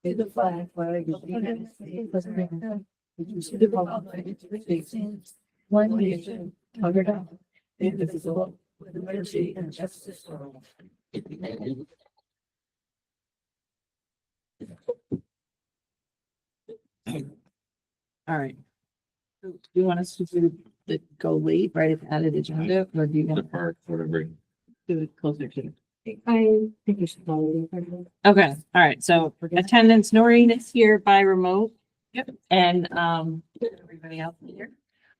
Is the flag of the United States of America, which is the republic which stands one nation under God, indivisible, with liberty and justice for all. All right. Do you want us to do the go late, right, if added agenda, or do you want to Whatever. do it closer to? I think you should follow. Okay, all right, so attendance, Noreen is here by remote. Yep. And, everybody else is here.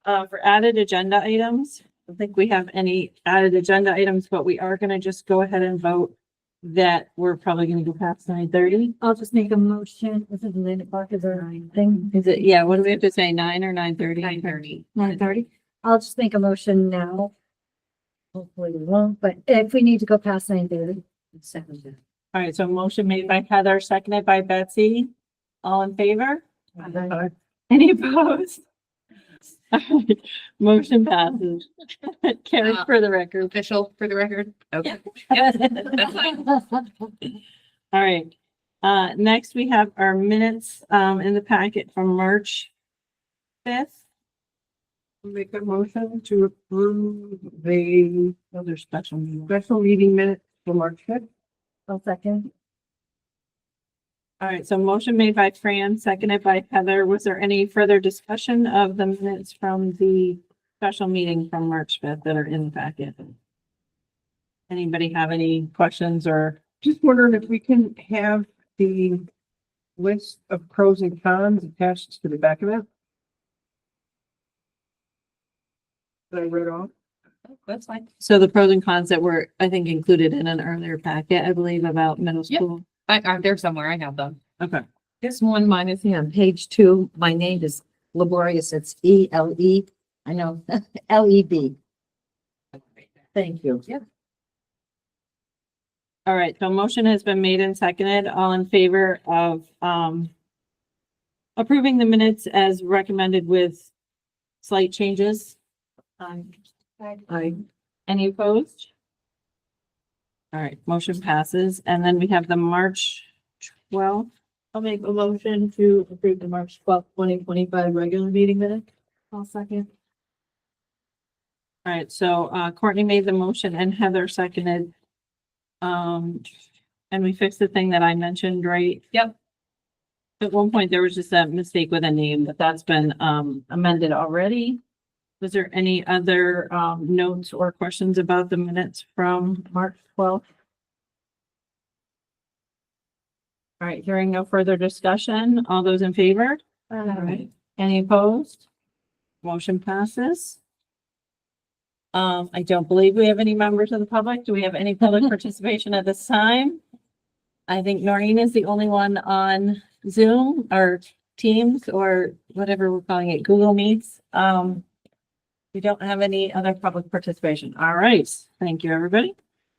For added agenda items, I don't think we have any added agenda items, but we are gonna just go ahead and vote that we're probably gonna go past 9:30. I'll just make a motion. This is 9 o'clock. Is there anything? Is it, yeah, what do we have to say, 9 or 9:30? 9:30. 9:30. I'll just make a motion now. Hopefully we won't, but if we need to go past 9:30. Second. All right, so motion made by Heather, seconded by Betsy. All in favor? Any opposed? All right, motion passes. Carried for the record. Official for the record. Okay. That's fine. All right. Next we have our minutes, in the packet from March 5th. Make a motion to approve the Other special meeting. special meeting minutes for March 5th. I'll second. All right, so motion made by Fran, seconded by Heather. Was there any further discussion of the minutes from the special meeting from March 5th that are in the packet? Anybody have any questions or? Just wondering if we can have the list of pros and cons attached to the back of it. That I read off. That's fine. So the pros and cons that were, I think, included in an earlier packet, I believe, about middle Yep. school. I'm there somewhere. I have them. Okay. This one mine is on page 2. My name is laborious. It's E-L-E. I know, L-E-B. Thank you. Yep. All right, so motion has been made and seconded. All in favor of approving the minutes as recommended with slight changes? I, Any opposed? All right, motion passes. And then we have the March 12th. I'll make a motion to approve the March 12th, 2025 regular meeting minutes. I'll second. All right, so Courtney made the motion and Heather seconded. And we fixed the thing that I mentioned, right? Yep. At one point, there was just a mistake with a name, but that's been amended already. Was there any other notes or questions about the minutes from March 12th? All right, hearing no further discussion, all those in favor? All right. Any opposed? Motion passes. I don't believe we have any members of the public. Do we have any public participation at this time? I think Noreen is the only one on Zoom or Teams or whatever we're calling it, Google Meets. We don't have any other public participation. All right. Thank you, everybody.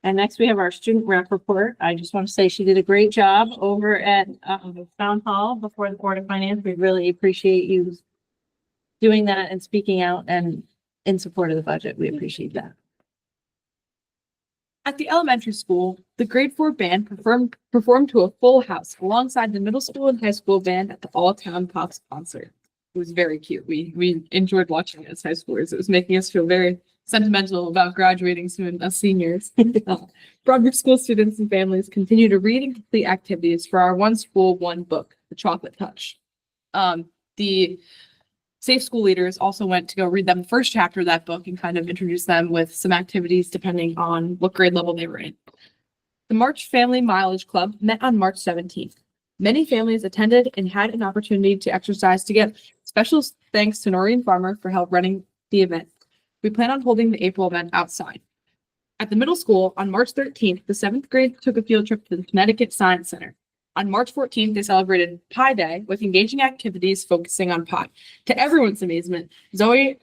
And next we have our student rep report. I just want to say she did a great job over at the town hall before the Board of Finance. We really appreciate you doing that and speaking out and in support of the budget. We appreciate that. At the elementary school, the grade 4 band performed to a full house alongside the middle school and high school band at the All Town Pops concert. It was very cute. We enjoyed watching it as high schoolers. It was making us feel very sentimental about graduating soon as seniors. Broadbridge school students and families continue to read and complete activities for our One School, One Book, The Chocolate Touch. The Safe School leaders also went to go read them the first chapter of that book and kind of introduce them with some activities depending on what grade level they were in. The March Family Mileage Club met on March 17th. Many families attended and had an opportunity to exercise together. Special thanks to Noreen Farmer for help running the event. We plan on holding the April event outside. At the middle school, on March 13th, the 7th grade took a field trip to the Connecticut Science Center. On March 14th, they celebrated Pie Day with engaging activities focusing on pie. To everyone's amazement, Zoe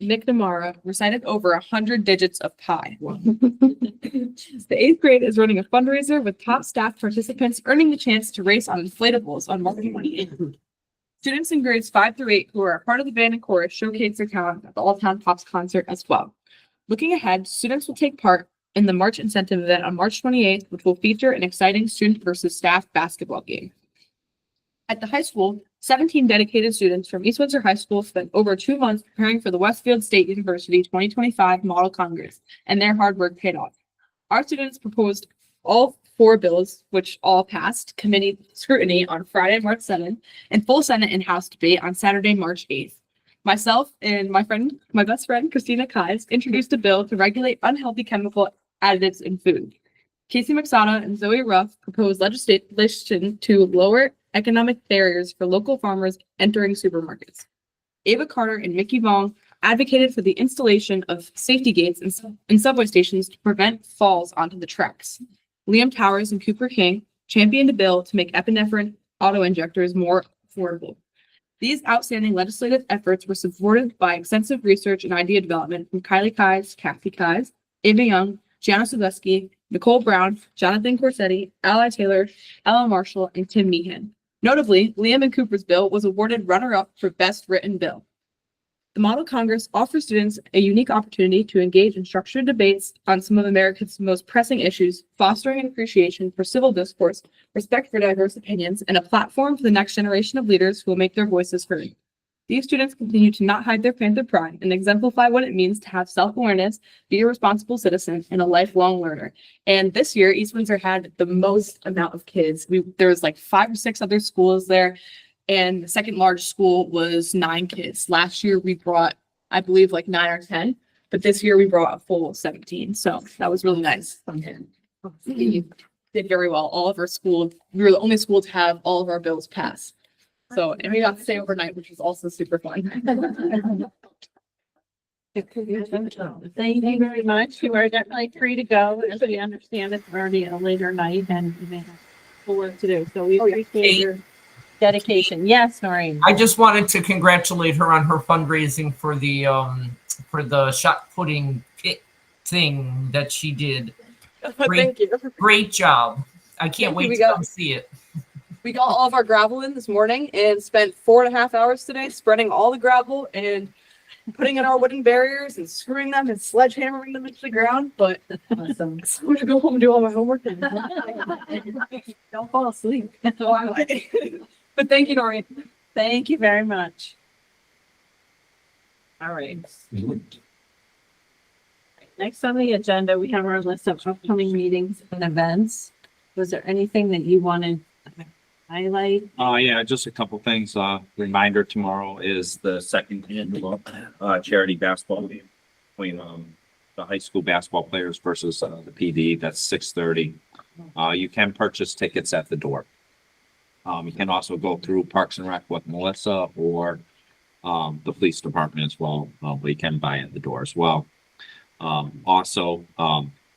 McNamara recited over 100 digits of pi. The 8th grade is running a fundraiser with top staff participants earning the chance to race on inflatables on March 28th. Students in grades 5 through 8 who are a part of the band and chorus showcase their talent at the All Town Pops concert as well. Looking ahead, students will take part in the March incentive event on March 28th, which will feature an exciting student versus staff basketball game. At the high school, 17 dedicated students from East Windsor High School spent over 2 months preparing for the Westfield State University 2025 Model Congress, and their hard work paid off. Our students proposed all 4 bills, which all passed committee scrutiny on Friday, March 7th, and full Senate and House debate on Saturday, March 8th. Myself and my best friend, Christina Kais, introduced a bill to regulate unhealthy chemical additives in food. Casey McSada and Zoe Ruff proposed legislation to lower economic barriers for local farmers entering supermarkets. Ava Carter and Mickey Vong advocated for the installation of safety gates in subway stations to prevent falls onto the tracks. Liam Towers and Cooper King championed a bill to make epinephrine auto injectors more affordable. These outstanding legislative efforts were supported by extensive research and idea development from Kylie Kais, Kathy Kais, Ava Young, Gianna Sudleski, Nicole Brown, Jonathan Corsetti, Ally Taylor, Ella Marshall, and Tim Meehan. Notably, Liam and Cooper's bill was awarded runner-up for Best Written Bill. The Model Congress offers students a unique opportunity to engage in structured debates on some of America's most pressing issues, fostering an appreciation for civil discourse, respect for diverse opinions, and a platform for the next generation of leaders who will make their voices heard. These students continue to not hide their Panther pride and exemplify what it means to have self-awareness, be a responsible citizen, and a lifelong learner. And this year, East Windsor had the most amount of kids. There was like 5 or 6 other schools there, and the second largest school was 9 kids. Last year, we brought, I believe, like 9 or 10, but this year we brought a full 17. So that was really nice. We did very well. All of our schools, we were the only school to have all of our bills pass. So, and we got to stay overnight, which was also super fun. Thank you very much. You are definitely free to go. As we understand, it's already a later night and you may have full work to do. So we appreciate your dedication. Yes, Noreen. I just wanted to congratulate her on her fundraising for the shot putting pit thing that she did. Thank you. Great job. I can't Thank wait you. to come see it. We got all of our gravel in this morning and spent 4.5 hours today spreading all the gravel and putting in our wooden barriers and screwing them and sledgehammering them into the ground. But Awesome. I'm going to go home and do all my homework. Don't fall asleep. But thank you, Noreen. Thank you very much. All right. Next on the agenda, we have our list of upcoming meetings and events. Was there anything that you wanted to highlight? Yeah, just a couple things. Reminder, tomorrow is the second annual charity basketball game between the high school basketball players versus the PD. That's 6:30. You can purchase tickets at the door. You can also go through Parks and Rec with Melissa or the police department as well. But you can buy at the door as well. Also,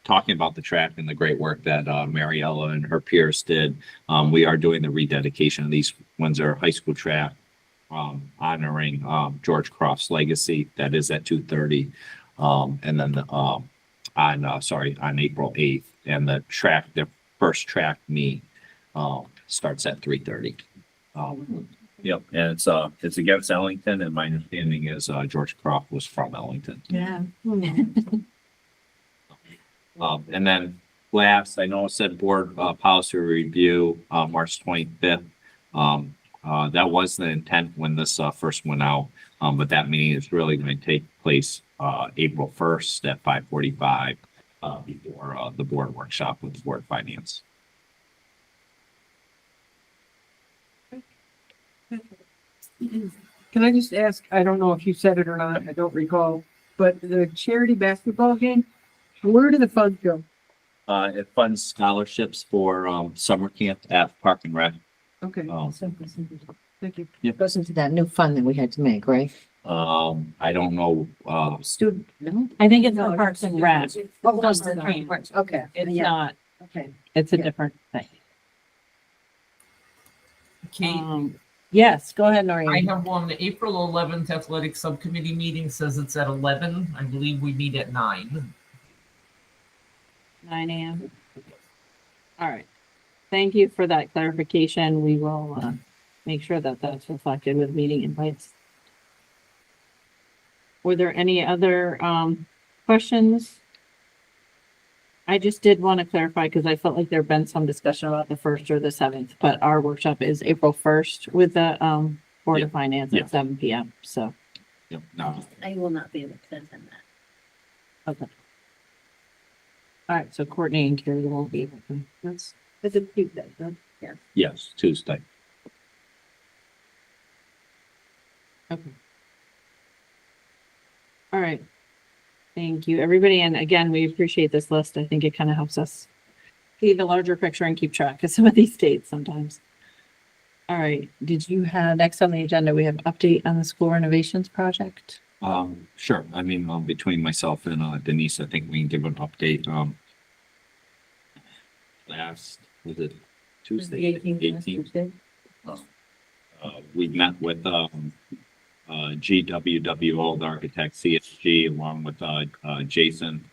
talking about the track and the great work that Mariella and her peers did, we are doing the rededication of the East Windsor High School track, honoring George Croft's legacy. That is at 2:30, and then on April 8th, and the first track meet starts at 3:30. Yep, and it's against Ellington, and my understanding is George Croft was from Ellington. Yeah. And then last, I know it said board policy review March 25th. That was the intent when this first went out, but that meeting is really going to take place April 1st at 5:45 before the board workshop with the board finance. Can I just ask, I don't know if you said it or not, I don't recall, but the charity basketball game, where do the funds go? It funds scholarships for summer camp at Park and Rec. Okay, thank you. It goes into that new fund that we had to make, right? I don't know. Student, no? I think it's the Parks and Rec. What was the name? Okay. It's Yeah. not, Okay. it's a Yeah. different thing. Kate, Yes, go ahead, I Noreen. have one. The April 11th athletic subcommittee meeting says it's at 11. I believe we meet at 9. 9 a.m. All right. Thank you for that clarification. We will make sure that that's reflected with meeting invites. Were there any other questions? I just did want to clarify because I felt like there'd been some discussion about the 1st or the 7th, but our workshop is April 1st with the Board of Finance Yeah. at 7 PM. So, Yep, no, I will not be able to attend that. okay. All right, so Courtney and Carrie won't be able to. That's a Tuesday, huh? yes, Tuesday. Okay. All right. Thank you, everybody. And again, we appreciate this list. I think it kind of helps us see the larger picture and keep track of some of these dates sometimes. All right. Did you have, next on the agenda, we have update on the school renovations project? Sure. I mean, between myself and Denise, I think we can give an update. Last, was it Tuesday? 18th. We met with GWWO, the architect, CSG, along with Jason,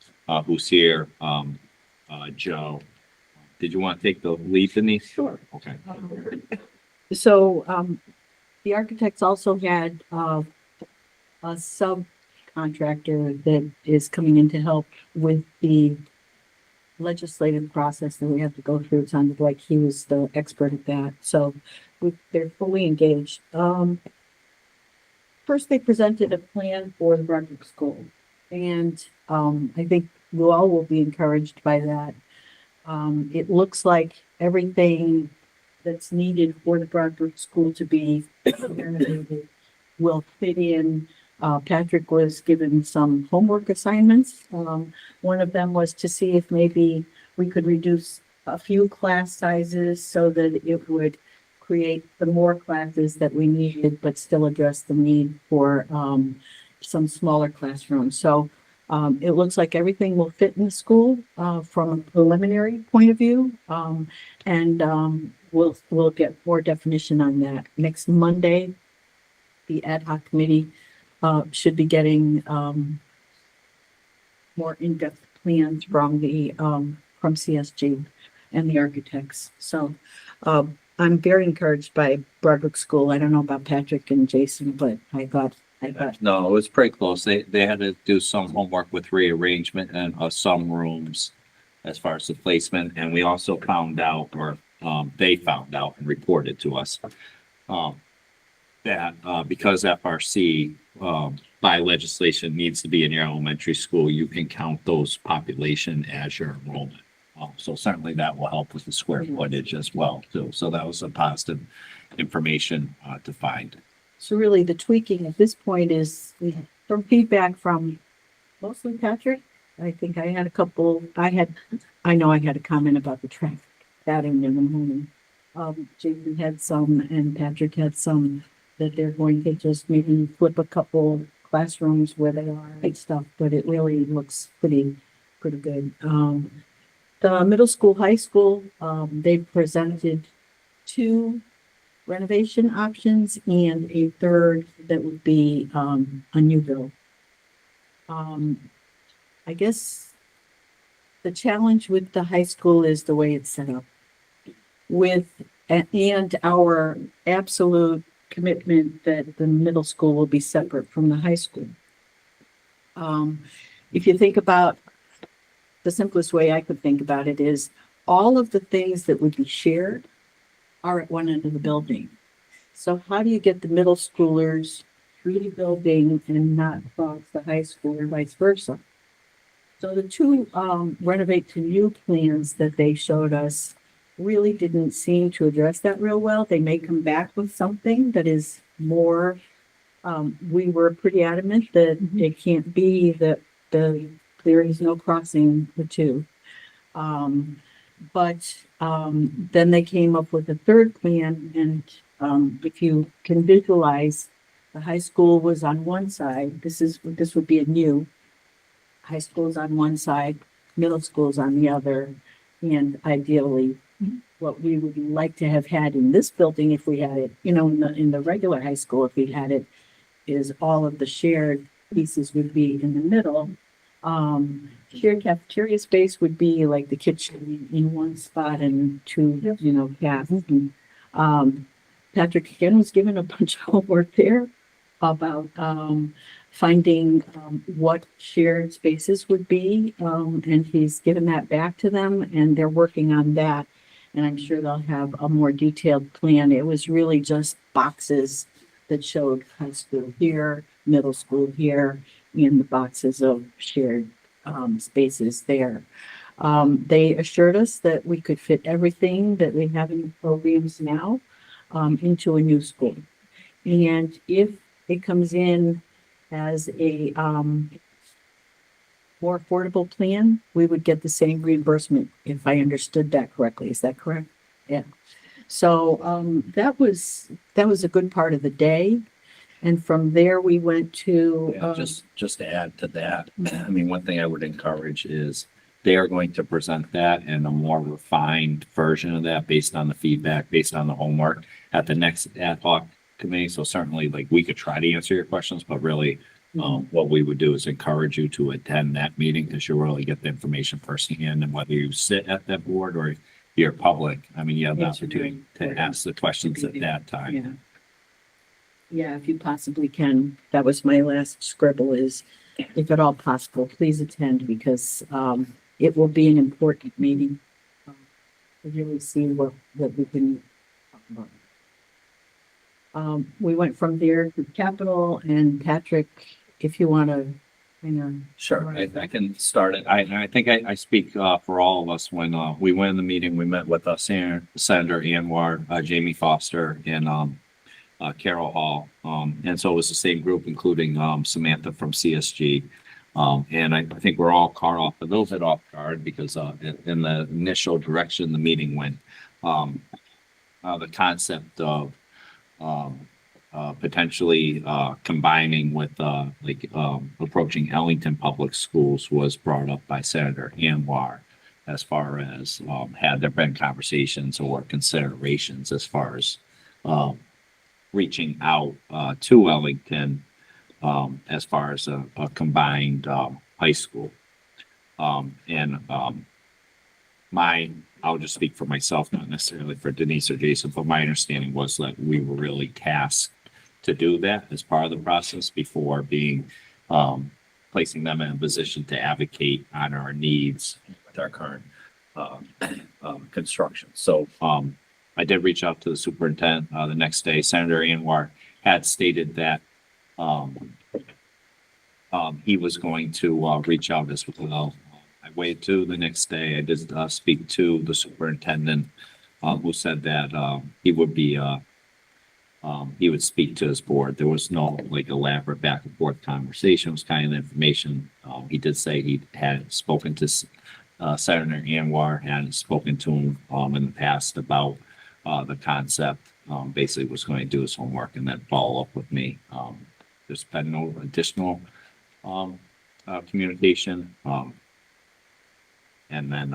who's here, Joe. Did you want to take the lead, Denise? Sure. Okay. So, the architects also had, a subcontractor that is coming in to help with the legislative process that we have to go through. It sounded like he was the expert at that. So they're fully engaged. First, they presented a plan for the Brunswick School. And, I think you all will be encouraged by that. It looks like everything that's needed for the Brunswick School to be renovated will fit in. Patrick was given some homework assignments. One of them was to see if maybe we could reduce a few class sizes so that it would create the more classes that we needed, but still address the need for some smaller classrooms. So it looks like everything will fit in the school from a preliminary point of view. We'll get more definition on that. Next Monday, the ad hoc committee should be getting more in-depth plans from from CSG and the architects. So I'm very encouraged by Broadbrook School. I don't know about Patrick and Jason, but I thought No, it was pretty close. They had to do some homework with rearrangement and some rooms as far as the placement. And we also found out, or they found out and reported to us, that because FRC by legislation needs to be in your elementary school, you can count those population as your enrollment. So certainly that will help with the square footage as well too. So that was some positive information to find. so. Really, the tweaking at this point is from feedback from mostly Patrick. I think I had a couple. I know I had a comment about the traffic pattern in the morning. Jason had some, and Patrick had some, that they're going to just maybe flip a couple classrooms where they are and stuff, but it really looks pretty good. The middle school, high school, they presented 2 renovation options and a third that would be, a new build. I guess the challenge with the high school is the way it's set up and our absolute commitment that the middle school will be separate from the high school. If you think about the simplest way I could think about it is all of the things that would be shared are at one end of the building. So how do you get the middle schoolers through the building and not cross the high school or vice versa? So the 2 renovate to new plans that they showed us really didn't seem to address that real well. They may come back with something that is more, we were pretty adamant that it can't be that there is no crossing the 2. But then they came up with a third plan, and if you can visualize, the high school was on one side. This would be a new high school's on one side, middle school's on the other, and ideally, what we would like to have had in this building, if we had it, in the regular high school, if we had it, is all of the shared pieces would be in the middle. Shared cafeteria space would be like the kitchen in one spot and 2, paths. Patrick again was given a bunch of homework there about finding what shared spaces would be, and he's given that back to them, and they're working on that. And I'm sure they'll have a more detailed plan. It was really just boxes that showed high school here, middle school here, and the boxes of shared spaces there. They assured us that we could fit everything that we have in the programs now into a new school. And if it comes in as a more affordable plan, we would get the same reimbursement, if I understood that correctly. Is that correct? Yeah. So that was a good part of the day. And from there, we went to Yeah, just to add to that, I mean, one thing I would encourage is they are going to present that in a more refined version of that based on the feedback, based on the homework at the next ad hoc committee. So certainly, like, we could try to answer your questions, but really, what we would do is encourage you to attend that meeting because you'll really get the information firsthand. And whether you sit at that board or you're public, I mean, you have the It's very opportunity to important ask the questions at be that time. yeah. Yeah, if you possibly can. That was my last scribble is, if at all possible, please attend because it will be an important meeting. To really see what we can talk about. We went from there to Capitol, and Patrick, if you want to, Sure, I can start it. I think I speak for all of us when we went in the meeting. We met with Senator Anwar, Jamie Foster, and Carol Hall. And so it was the same group, including Samantha from CSG. And I think we're all caught off a little bit off guard because in the initial direction the meeting went, the concept of potentially combining with approaching Ellington Public Schools was brought up by Senator Anwar as far as had there been conversations or considerations as far as reaching out to Ellington as far as a combined high school. I'll just speak for myself, not necessarily for Denise or Jason, but my understanding was that we were really tasked to do that as part of the process before being placing them in a position to advocate on our needs with our current construction. So I did reach out to the superintendent the next day. Senator Anwar had stated that he was going to reach out as well. I waited to the next day. I did speak to the superintendent, who said that he would be he would speak to his board. There was no elaborate back and forth conversation. It was kind of information. He did say he had spoken to Senator Anwar, had spoken to him in the past about the concept. Basically was going to do his homework and then follow up with me. There's been no additional communication. And then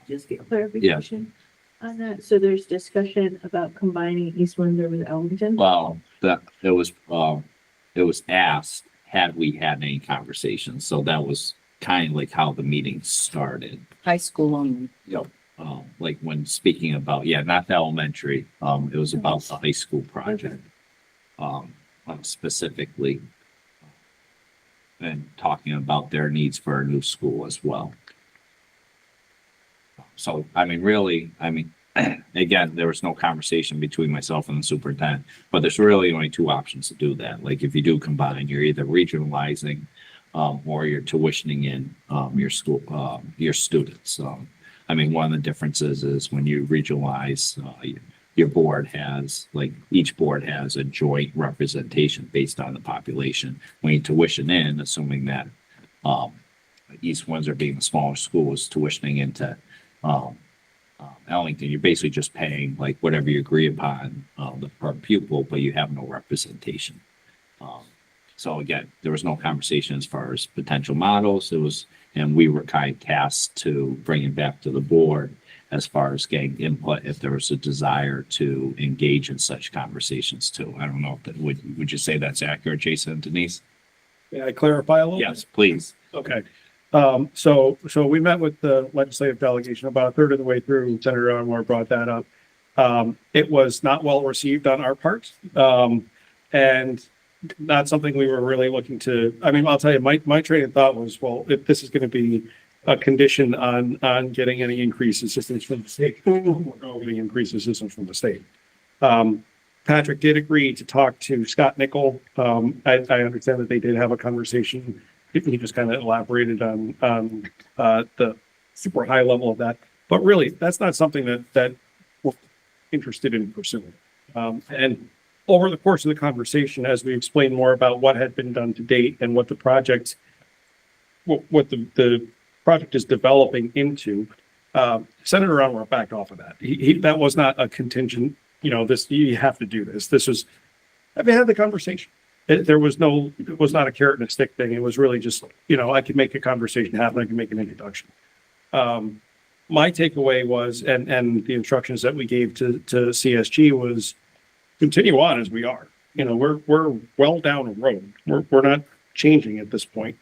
Just get clarification on that. So there's discussion about combining East Windsor with Ellington. well, it was asked, had we had any conversations? So that was kind of like how the meeting started. high school only. Yep. Like when speaking about, not the elementary, it was about the high school project. Specifically. And talking about their needs for a new school as well. So, again, there was no conversation between myself and the superintendent, but there's really only two options to do that. Like if you do combine, you're either regionalizing, or you're tuitioning in, your school, your students. One of the differences is when you regionalize, your board has, each board has a joint representation based on the population. When you tuition in, assuming that, East Windsor being the smaller school is tuitioning into, Ellington, you're basically just paying whatever you agree upon, per pupil, but you have no representation. So again, there was no conversation as far as potential models. And we were kind of tasked to bring it back to the board as far as getting input if there was a desire to engage in such conversations too. I don't know if that would you say that's accurate, Jason and Denise? May I clarify a little? Yes, please. Okay. So we met with the legislative delegation about a third of the way through. Senator Anwar brought that up. It was not well received on our part. And not something we were really looking to, I mean, I'll tell you, my train of thought was, well, if this is gonna be a condition on getting any increase assistance from the state, we're getting increased assistance from the state. Patrick did agree to talk to Scott Nickel. I understand that they did have a conversation. He just kind of elaborated on the super high level of that. But really, that's not something that we're interested in pursuing. And over the course of the conversation, as we explained more about what had been done to date and what the project, what the project is developing into, Senator Unruh backed off of that. That was not a contingent, this, you have to do this. This was, I've had the conversation. It was not a carrot and a stick thing. It was really just, I could make a conversation happen. I could make an introduction. My takeaway was, and the instructions that we gave to CSG was continue on as we are. We're well down a road. We're not changing at this point.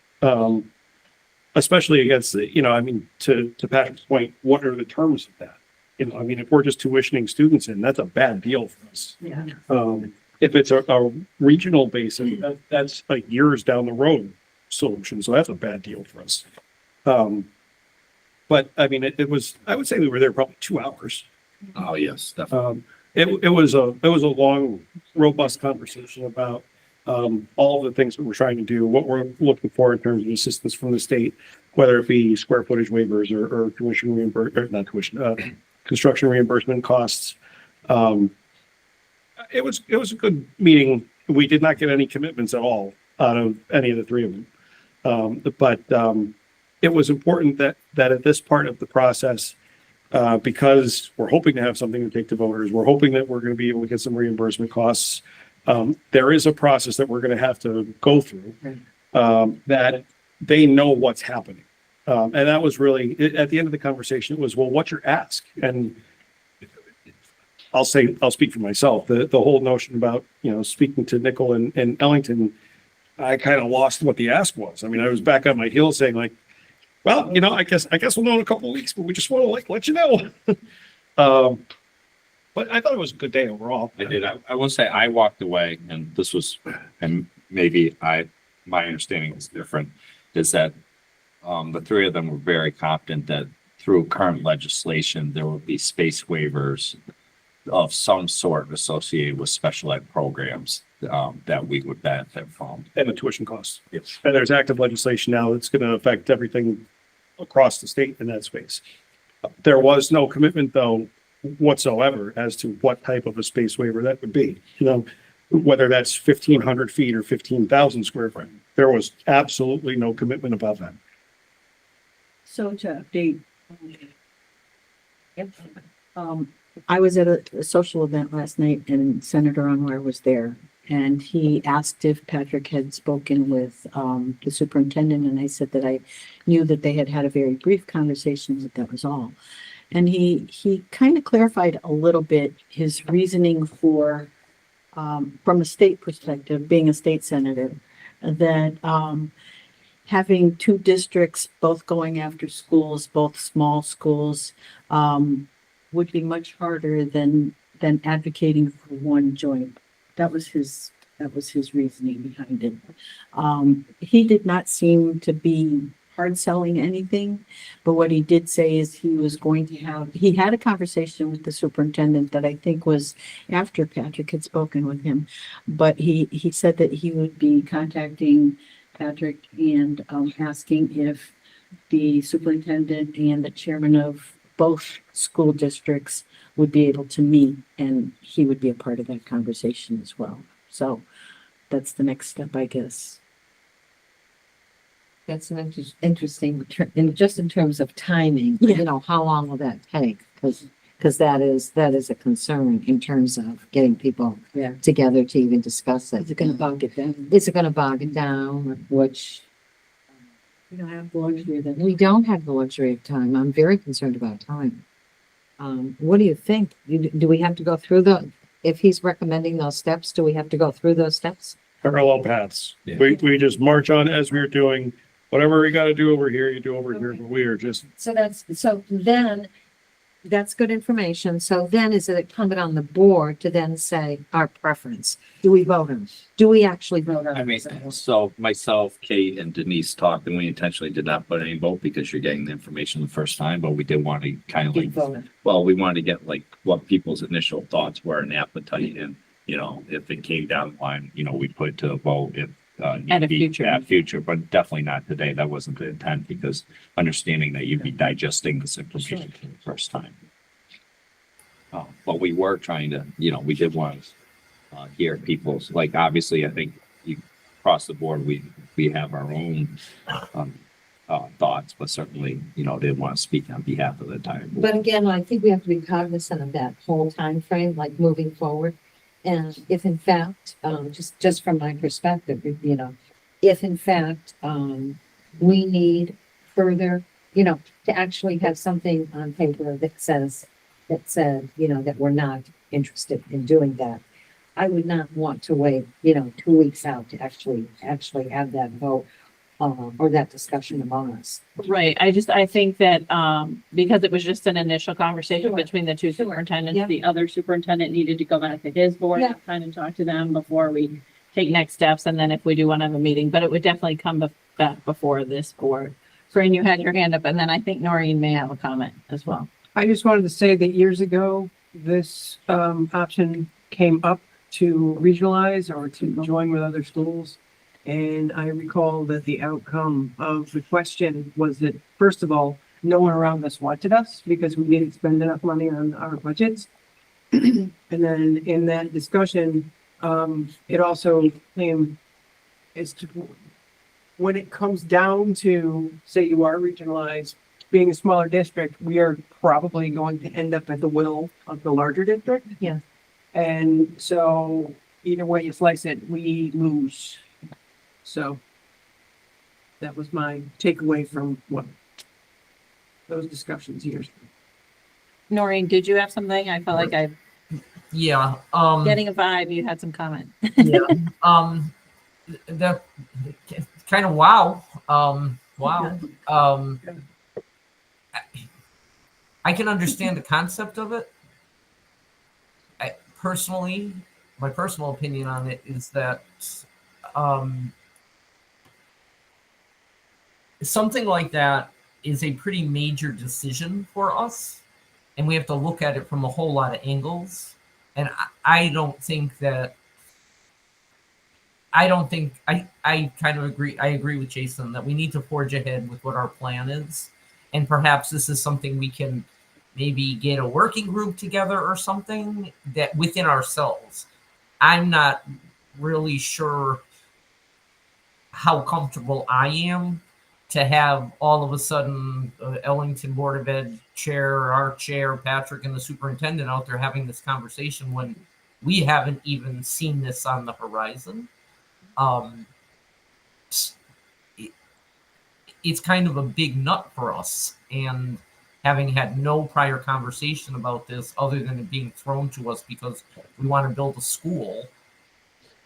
Especially against to Patrick's point, what are the terms of that? If we're just tuitioning students in, that's a bad deal for us. Yeah. If it's a regional basis, that's like years down the road solution. So that's a bad deal for us. But it was, I would say we were there probably 2 hours. Oh, yes, definitely. It was a long, robust conversation about all of the things that we're trying to do, what we're looking for in terms of assistance from the state, whether it be square footage waivers or tuition reimbursement, not tuition, construction reimbursement costs. It was a good meeting. We did not get any commitments at all out of any of the 3 of them. But it was important that at this part of the process, because we're hoping to have something to take to voters, we're hoping that we're going to be able to get some reimbursement costs. There is a process that we're going to have to go through that they know what's happening. And that was really, at the end of the conversation, it was, well, what's your ask? And I'll speak for myself. The whole notion about, speaking to Nickel and Ellington, I kind of lost what the ask was. I was back on my heels saying like, well, I guess we'll know in a couple of weeks, but we just want to let you know. But I thought it was a good day overall. I did. I will say I walked away, and this was, and maybe my understanding is different, is that the 3 of them were very confident that through current legislation, there will be space waivers of some sort associated with special ed programs that we would benefit from. And the tuition costs. Yes. And there's active legislation now that's going to affect everything across the state in that space. There was no commitment, though, whatsoever as to what type of a space waiver that would be. Whether that's 1,500 feet or 15,000 square feet. There was absolutely no commitment about that. So to update, I was at a social event last night and Senator Unruh was there. And he asked if Patrick had spoken with the superintendent, and I said that I knew that they had had a very brief conversation, but that was all. And he kind of clarified a little bit his reasoning for, from a state perspective, being a state senator, that having 2 districts, both going after schools, both small schools, would be much harder than advocating for one joint. That was his reasoning behind it. He did not seem to be hard selling anything, but what he did say is he had a conversation with the superintendent that I think was after Patrick had spoken with him, but he said that he would be contacting Patrick and asking if the superintendent and the chairman of both school districts would be able to meet, and he would be a part of that conversation as well. So that's the next step, I guess. That's an interesting, just in terms of timing, Yeah. how long will that take? Because that is a concern in terms of getting people Yeah. together to even discuss it. Is it going to bog it down? Is it going to bog it down, which We don't have the luxury of that. we don't have the luxury of time. I'm very concerned about time. What do you think? Do we have to go through if he's recommending those steps, do we have to go through those steps? Parallel paths. Yeah. We just march on as we're doing whatever we got to do over here, you do over here, but we are just, So then that's good information. So then is it incumbent on the board to then say our preference? Do we vote on? Do we actually vote on? I mean, so myself, Kate and Denise talked and we intentionally did not put any vote because you're getting the information the first time, but we did want to kind of like, well, we wanted to get like what people's initial thoughts were and appetite and, you know, if it came down the line, you know, we put it to a vote if At a future. At future, but definitely not today. That wasn't the intent because understanding that you'd be digesting this information for the first time. But we were trying to, you know, we did want to hear people's, like, obviously, I think across the board, we have our own thoughts, but certainly, you know, they want to speak on behalf of the entire board. But again, I think we have to be cognizant of that whole time frame, like moving forward. And if in fact, just from my perspective, you know, if in fact, we need further, you know, to actually have something on paper that says, you know, that we're not interested in doing that. I would not want to wait, you know, 2 weeks out to actually have that vote, or that discussion among us. Right. I think that, because it was just an initial conversation between the two superintendents, Yeah. the other superintendent needed to go back to his board Yeah. and kind of talk to them before we take next steps. And then if we do want to have a meeting, but it would definitely come back before this board. Fran, you had your hand up, and then I think Noreen may have a comment as well. I just wanted to say that years ago, this option came up to regionalize or to join with other schools. And I recall that the outcome of the question was that, first of all, no one around us wanted us because we didn't spend enough money on our budgets. And then in that discussion, it also came as to when it comes down to, say you are regionalized, being a smaller district, we are probably going to end up at the will of the larger district. Yeah. And so either way you slice it, we lose. So that was my takeaway from what those discussions years ago. Noreen, did you have something? I felt like I'm Yeah. getting a vibe. You had some comment. The kind of wow. Wow. I can understand the concept of it. Personally, my personal opinion on it is that something like that is a pretty major decision for us, and we have to look at it from a whole lot of angles. And I kind of agree. I agree with Jason that we need to forge ahead with what our plan is. And perhaps this is something we can maybe get a working group together or something that within ourselves. I'm not really sure how comfortable I am to have all of a sudden Ellington Board of Ed chair, our chair, Patrick, and the superintendent out there having this conversation when we haven't even seen this on the horizon. It's kind of a big nut for us, and having had no prior conversation about this other than it being thrown to us because we want to build a school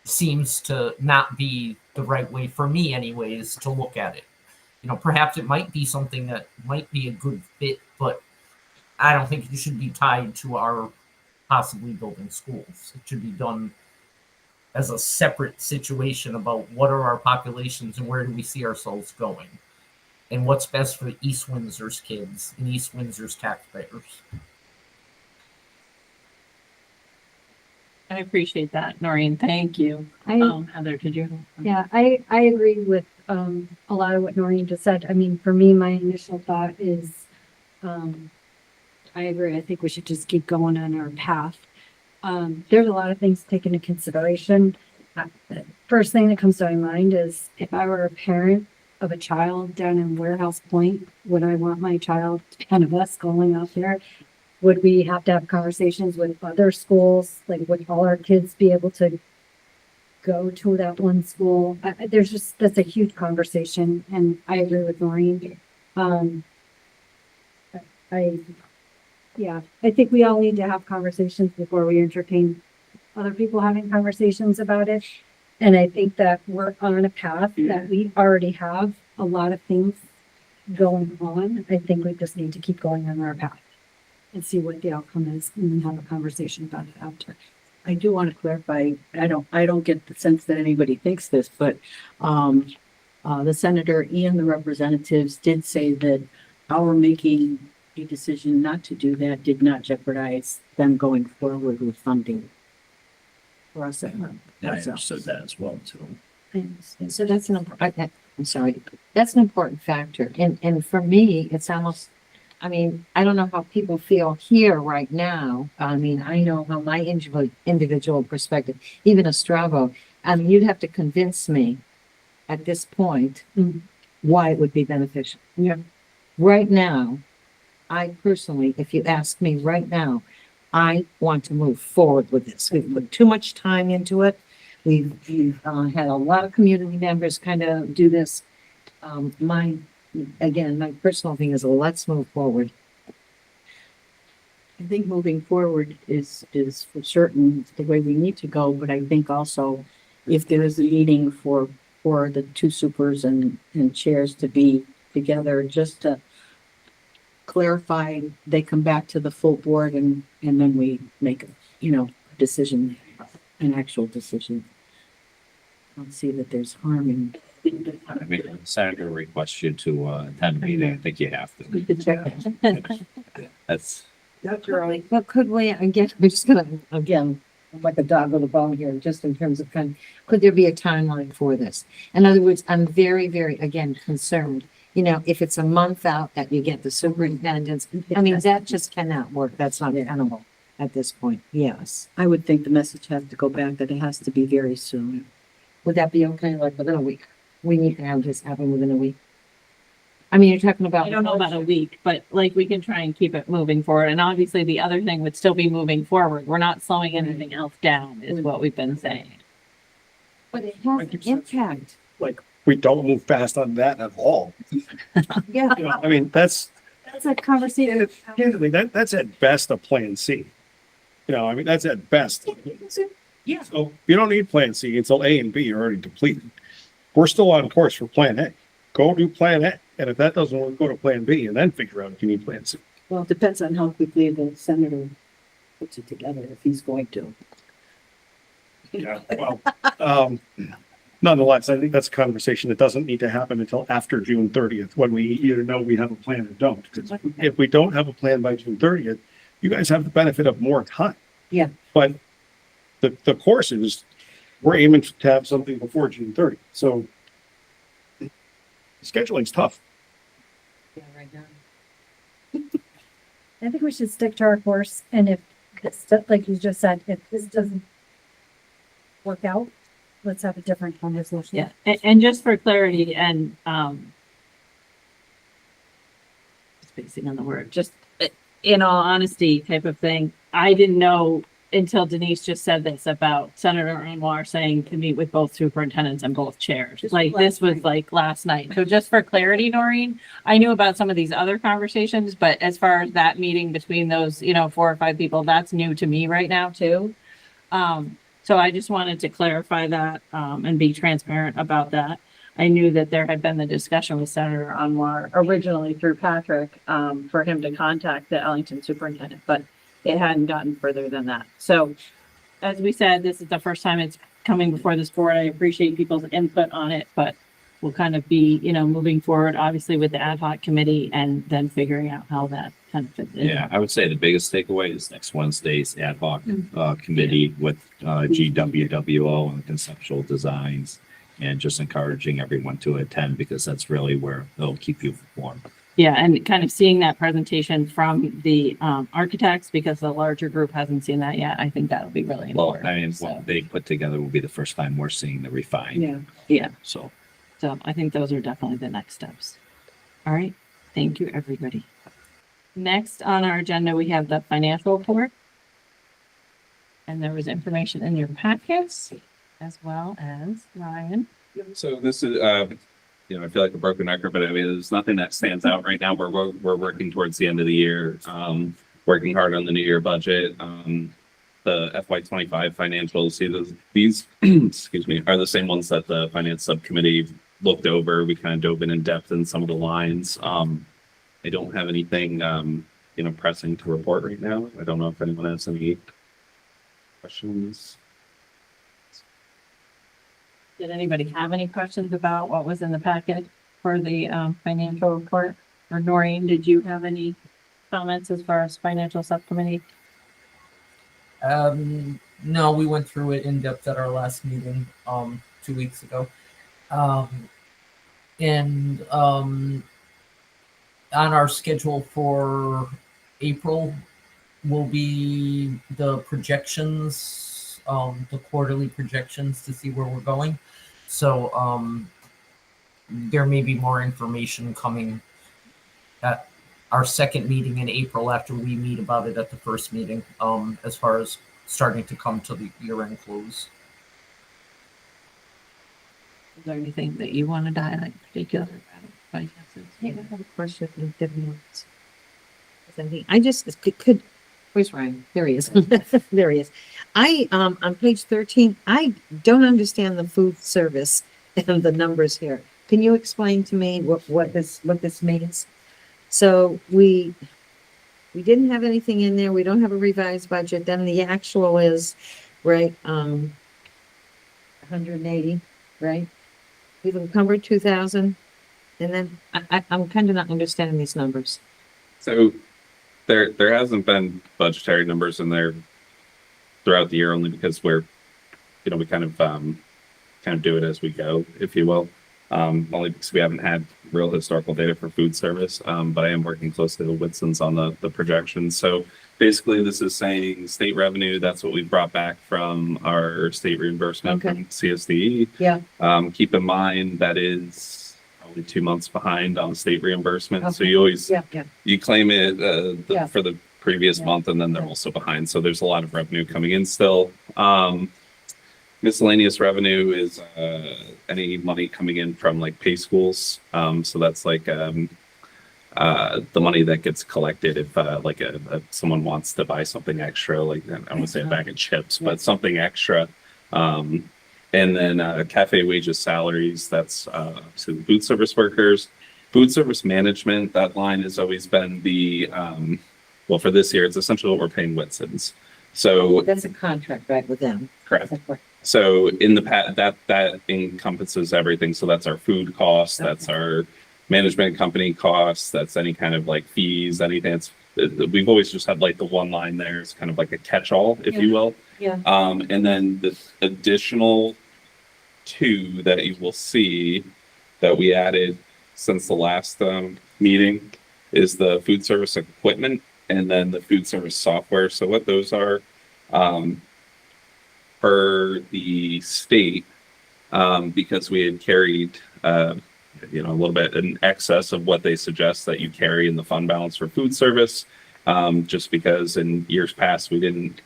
seems to not be the right way for me anyways to look at it. You know, perhaps it might be something that might be a good fit, but I don't think it should be tied to our possibly building schools. It should be done as a separate situation about what are our populations and where do we see ourselves going and what's best for East Windsor's kids and East Windsor's taxpayers. I appreciate that, Noreen. Thank you. Heather, did you? Yeah, I agree with a lot of what Noreen just said. I mean, for me, my initial thought is, I agree. I think we should just keep going on our path. There's a lot of things to take into consideration. First thing that comes to my mind is if I were a parent of a child down in Warehouse Point, would I want my child, kind of us going out there? Would we have to have conversations with other schools? Like, would all our kids be able to go to that one school? That's a huge conversation, and I agree with Noreen. I think we all need to have conversations before we entertain other people having conversations about it. And I think that we're on a path that we already have a lot of things going on. I think we just need to keep going on our path. and see what the outcome is and then have a conversation about it after. I do want to clarify, I don't get the sense that anybody thinks this, but, the senator and the representatives did say that our making a decision not to do that did not jeopardize them going forward with funding for us at home. I understood that as well too. So that's an important, I'm sorry, that's an important factor. And for me, it's almost, I mean, I don't know how people feel here right now. I mean, I know how my individual perspective, even a Strabo, I mean, you'd have to convince me at this point why it would be beneficial. Yeah. Right now, I personally, if you ask me right now, I want to move forward with this. We've put too much time into it. We've had a lot of community members kind of do this. My personal thing is let's move forward. I think moving forward is for certain the way we need to go, but I think also if there is a meeting for the two supers and chairs to be together, just to clarify, they come back to the full board and then we make a decision, an actual decision. I don't see that there's harm in. I mean, if the senator requests you to attend a meeting, I think you have to. We could check. That's, Dr. Ali, But could we, again, I'm just gonna, again, I'm like a dog with a bone here, just in terms of could there be a timeline for this? In other words, I'm very, very, again, concerned. You know, if it's a month out that you get the superintendents, I mean, that just cannot work. That's not tenable at this point. Yes. I would think the message has to go back that it has to be very soon. Would that be okay, like within a week? We need to have this happen within a week. I mean, you're talking about. I don't know about a week, but like we can try and keep it moving forward. And obviously the other thing would still be moving forward. We're not slowing anything else down is what we've been saying. But it has an impact. Like, we don't move fast on that at all. Yeah. You know, I mean, that's a conversation. candidly, that's at best a plan C. You know, I mean, that's at best. Yeah. So you don't need plan C until A and B are already depleted. We're still on course for plan A. Go do plan A. And if that doesn't work, go to plan B and then figure out if you need plan C. Well, it depends on how quickly the senator puts it together, if he's going to. Yeah, well, nonetheless, I think that's a conversation that doesn't need to happen until after June 30th, when we either know we have a plan or don't. 'Cause if we don't have a plan by June 30th, you guys have the benefit of more time. Yeah. But the course is, we're aiming to have something before June 30th. So scheduling's tough. Yeah, right now. I think we should stick to our course, and if this, like you just said, if this doesn't work out, let's have a different conversation. Yeah. And just for clarity and, spacing on the word, just in all honesty type of thing, I didn't know until Denise just said this about Senator Anwar saying to meet with both superintendents and both chairs. Like this was like last night. So just for clarity, Noreen, I knew about some of these other conversations, but as far as that meeting between those, 4 or 5 people, that's new to me right now too. So I just wanted to clarify that, and be transparent about that. I knew that there had been the discussion with Senator Anwar originally through Patrick, for him to contact the Ellington superintendent, but it hadn't gotten further than that. So as we said, this is the first time it's coming before this board. I appreciate people's input on it, but we'll kind of be, moving forward, obviously with the ad hoc committee and then figuring out how that kind of fits in. yeah, I would say the biggest takeaway is next Wednesday's ad hoc committee with GWWO and conceptual designs, and just encouraging everyone to attend because that's really where they'll keep you informed. Yeah, and kind of seeing that presentation from the architects, because the larger group hasn't seen that yet. I think that'll be really Well, important. I mean, So, what they put together will be the first time we're seeing the refined. Yeah. yeah, So. so I think those are definitely the next steps. All right, thank you, everybody. Next on our agenda, we have the financial report. And there was information in your packets as well as Ryan. So this is, I feel like a broken record, but I mean, there's nothing that stands out right now. We're working towards the end of the year, working hard on the new year budget. The FY25 financials, these, excuse me, are the same ones that the finance subcommittee looked over. We kind of dove in depth in some of the lines. I don't have anything pressing to report right now. I don't know if anyone has any questions. Did anybody have any questions about what was in the packet for the financial report? Or Noreen, did you have any comments as far as financial subcommittee? No, we went through it in depth at our last meeting 2 weeks ago. And on our schedule for April will be the projections, the quarterly projections to see where we're going. So there may be more information coming at our second meeting in April after we meet about it at the first meeting, as far as starting to come to the year-end close. Is there anything that you wanted to highlight in particular? Finances? I have a question from different. I just could, where's Ryan? There he is. There he is. On page 13, I don't understand the food service and the numbers here. Can you explain to me what this means? So we didn't have anything in there. We don't have a revised budget. Then the actual is, right, 180, right? We've encumbered 2,000. And then I'm kind of not understanding these numbers. So there hasn't been budgetary numbers in there throughout the year, only because we kind of do it as we go, if you will. Only because we haven't had real historical data for food service, but I am working closely with Windsor on the projections. So basically, this is saying state revenue. That's what we brought back from our state reimbursement from CSDE. Yeah. Keep in mind that is probably 2 months behind on the state reimbursement. So you always you claim it for the previous month, and then they're also behind. So there's a lot of revenue coming in still. Miscellaneous revenue is any money coming in from like pay schools. So that's like the money that gets collected if someone wants to buy something extra, like I won't say a bag of chips, but something extra. And then cafe wages, salaries, that's to food service workers. Food service management, that line has always been the, well, for this year, it's essentially what we're paying Whitson's. So That's a contract, right, with them? correct. So in the past, that encompasses everything. So that's our food costs, that's our management company costs, that's any kind of like fees, anything. We've always just had like the one line there. It's kind of like a catch-all, if you will. Yeah. And then the additional 2 that you will see that we added since the last meeting is the food service equipment and then the food service software. So what those are, for the state, because we had carried, a little bit in excess of what they suggest that you carry in the fund balance for food service, just because in years past we didn't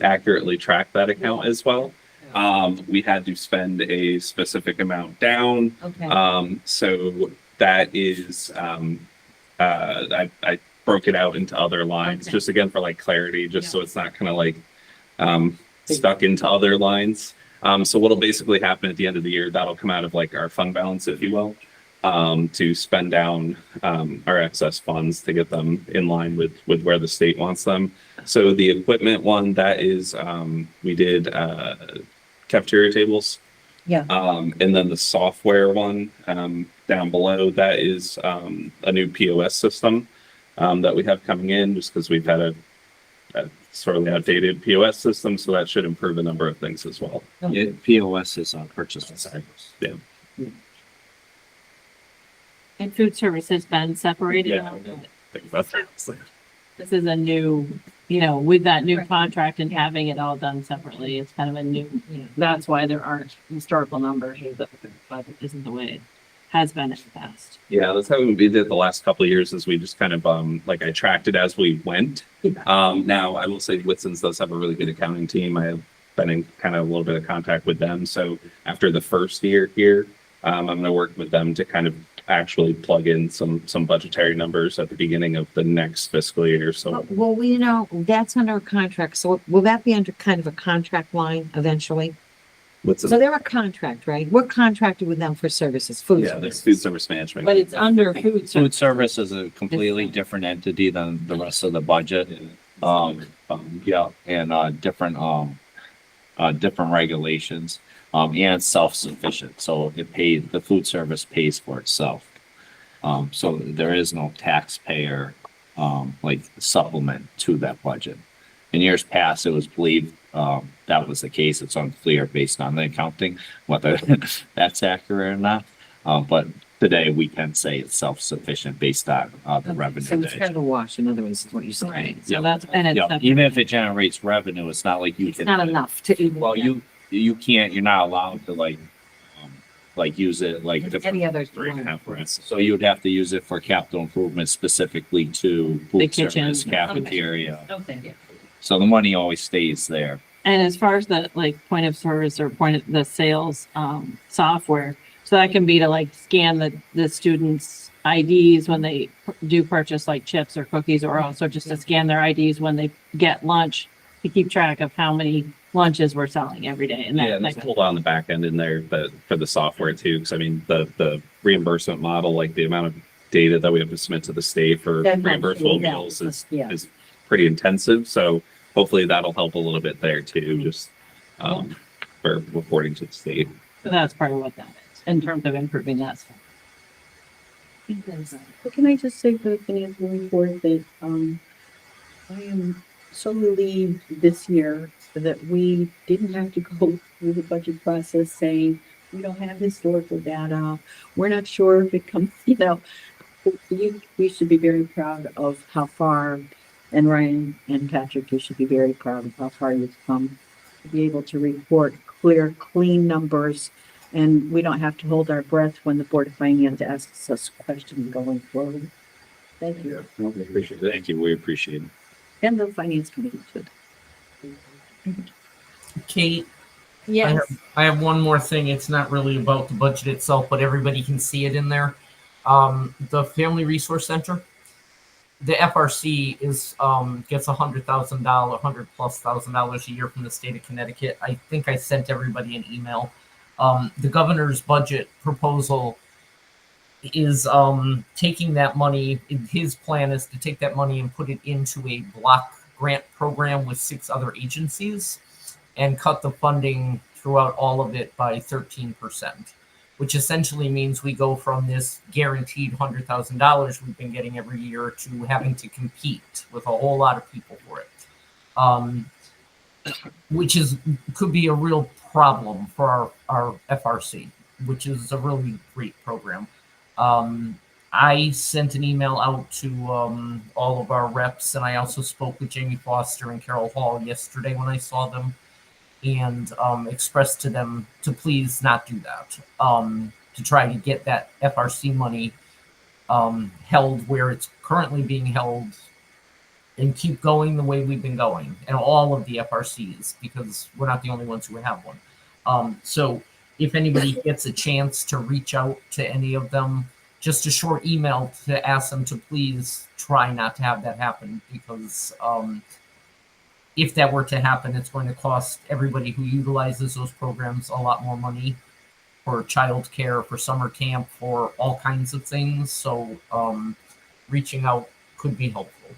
accurately track that account as well. We had to spend a specific amount down. Okay. So that is, I broke it out into other lines, just again for like clarity, just so it's not kind of like stuck into other lines. So what'll basically happen at the end of the year, that'll come out of like our fund balance, if you will, to spend down our excess funds to get them in line with where the state wants them. So the equipment one, that is, we did cafeteria tables. Yeah. And then the software one down below, that is a new POS system that we have coming in, just because we've had a sort of outdated POS system, so that should improve a number of things as well. Yeah, POS is on purchase and sales. Yeah. And food service has been separated. Yeah. Think about that. This is a new, with that new contract and having it all done separately, it's kind of a new, that's why there aren't historical numbers, but it isn't the way it has been in the past. Yeah, that's how we did the last couple of years, is we just kind of I tracked it as we went. Now I will say Whitson's does have a really good accounting team. I have been in kind of a little bit of contact with them. So after the first year here, I'm going to work with them to kind of actually plug in some budgetary numbers at the beginning of the next fiscal year. So Well, that's under a contract. So will that be under kind of a contract line eventually? What's So they're a contract, right? We're contracted with them for services, food yeah, there's services. food service management. But it's under food. Food service is a completely different entity than the rest of the budget. Yeah, and, different regulations, and self-sufficient. So the food service pays for itself. So there is no taxpayer, like supplement to that budget. In years past, it was believed, that was the case. It's unclear based on the accounting, whether that's accurate or not. But today we can say it's self-sufficient based on, the revenue. So it's that kind of a wash, in other words, is what you're saying. Right, so Yeah. that's, and it's. Yeah, even if it generates revenue, it's not like you It's can. not enough to even. Well, you can't, you're not allowed to like use it like. Any other. So you would have to use it for capital improvements specifically to The food kitchen. service, cafeteria. Okay. So the money always stays there. And as far as the like point of service or point of the sales software, so that can be to like scan the students' IDs when they do purchase like chips or cookies, or also just to scan their IDs when they get lunch to keep track of how many lunches we're selling every day. And Yeah, that, and there's a that whole lot on the back end in there, but for the software too, because I mean, the reimbursement model, like the amount of data that we have to submit to the state for That helps, reimbursable yeah. meals Yeah. is pretty intensive. So hopefully that'll help a little bit there too, just for reporting to the state. so that's part of what that is in terms of improving that stuff. But can I just say for the financial report that, I am so relieved this year that we didn't have to go through the budget process saying, we don't have historical data. We're not sure if it comes, we should be very proud of how far, and Ryan and Patrick, you should be very proud of how far you've come to be able to report clear, clean numbers. And we don't have to hold our breath when the Board of Finance asks us questions going forward. Thank you. Thank you. We appreciate it. And the Finance Committee should. Kate, Yes. I have one more thing. It's not really about the budget itself, but everybody can see it in there. The Family Resource Center, the FRC is gets $100,000, $100,000+ a year from the state of Connecticut. I think I sent everybody an email. The governor's budget proposal is taking that money. His plan is to take that money and put it into a block grant program with 6 other agencies and cut the funding throughout all of it by 13%, which essentially means we go from this guaranteed $100,000 we've been getting every year to having to compete with a whole lot of people for it, which could be a real problem for our FRC, which is a really great program. I sent an email out to all of our reps, and I also spoke with Jamie Foster and Carol Hall yesterday when I saw them, and expressed to them to please not do that, to try to get that FRC money held where it's currently being held and keep going the way we've been going, and all of the FRCs, because we're not the only ones who have one. So if anybody gets a chance to reach out to any of them, just a short email to ask them to please try not to have that happen, because if that were to happen, it's going to cost everybody who utilizes those programs a lot more money for childcare, for summer camp, for all kinds of things. So reaching out could be helpful.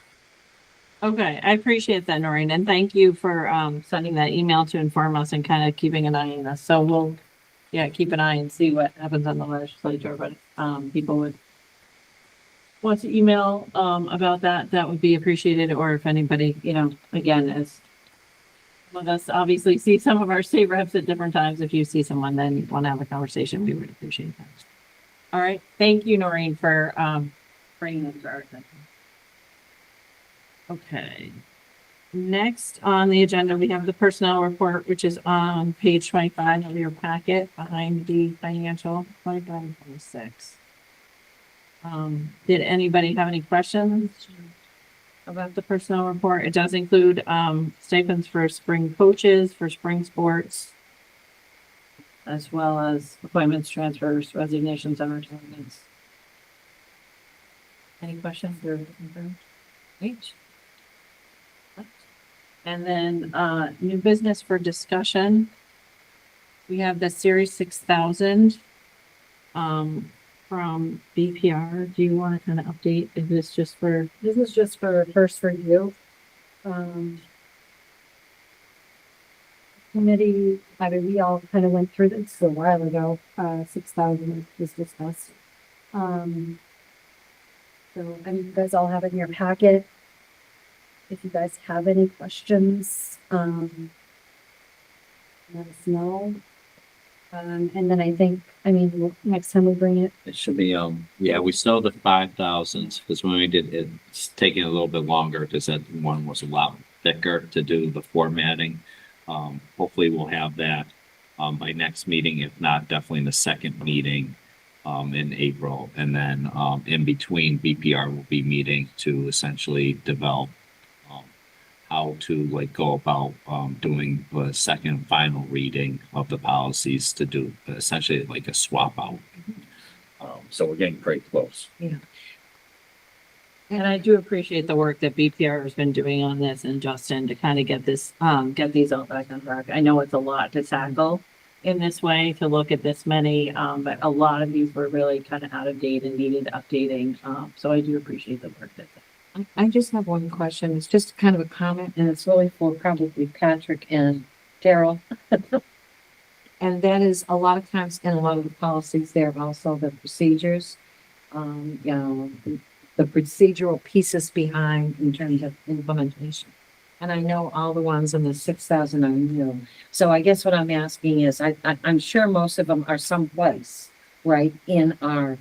Okay, I appreciate that, Noreen, and thank you for sending that email to inform us and kind of keeping an eye on this. So we'll, keep an eye and see what happens on the legislature. But people would want to email about that, that would be appreciated. Or if anybody, again, as some of us obviously see some of our state reps at different times, if you see someone then you want to have a conversation, we would appreciate that. All right, thank you, Noreen, for bringing this to our attention. Okay. Next on the agenda, we have the personnel report, which is on page 25 of your packet behind the financial 25-26. Did anybody have any questions about the personnel report? It does include stipends for spring coaches, for spring sports, as well as appointments, transfers, resignations, and retirements. Any questions or concerns? Great. And then new business for discussion. we have the Series 6000 from BPR. Do you want to kind of update? Is this just for, This is just for first review. Committee, I mean, we all kind of went through this a while ago, 6,000 was discussed. So, I mean, you guys all have it in your packet. If you guys have any questions, let us know. And then I think, I mean, next time we bring it, It should be, yeah, we still the 5,000s because when we did it, it's taking a little bit longer because that one was a lot thicker to do the formatting. Hopefully we'll have that, by next meeting, if not definitely in the second meeting, in April. And then, in between BPR will be meeting to essentially develop, how to like go about, doing the second final reading of the policies to do essentially like a swap out. So we're getting pretty close. and I do appreciate the work that BPR has been doing on this and Justin to kind of get this, get these all back on track. I know it's a lot to tackle in this way to look at this many, but a lot of these were really kind of out of date and needed updating. So I do appreciate the work that's. I just have one question. It's just kind of a comment and it's really for probably Patrick and Daryl. And that is a lot of times in a lot of the policies there are also the procedures, you know, the procedural pieces behind in terms of implementation. And I know all the ones in the 6,000 are new. So I guess what I'm asking is, I'm sure most of them are someplace, right, in our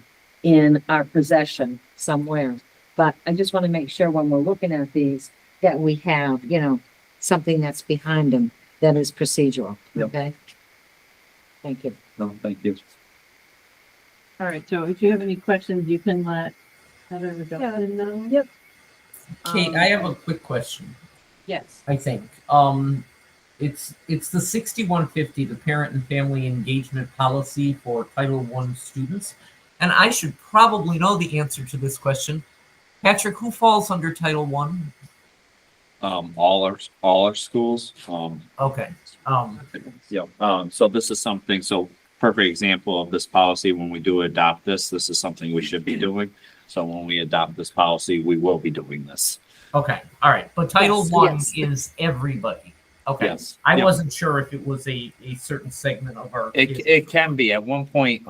possession somewhere. But I just want to make sure when we're looking at these, that we have, you know, something that's behind them that is procedural, Yep. okay? Thank you. No, thank you. All right, so if you have any questions, you can let Heather or Justin know. Yep. Kate, I have a quick question. Yes. I think it's the 6150, the parent and family engagement policy for Title I students, and I should probably know the answer to this question. Patrick, who falls under Title I? All our schools, Okay. yeah, so this is something, so perfect example of this policy, when we do adopt this is something we should be doing. So when we adopt this policy, we will be doing this. Okay. All right. But Title Yes, I is everybody. Okay. Yes. I Yep. wasn't sure if it was a certain segment of our It can be. At one point,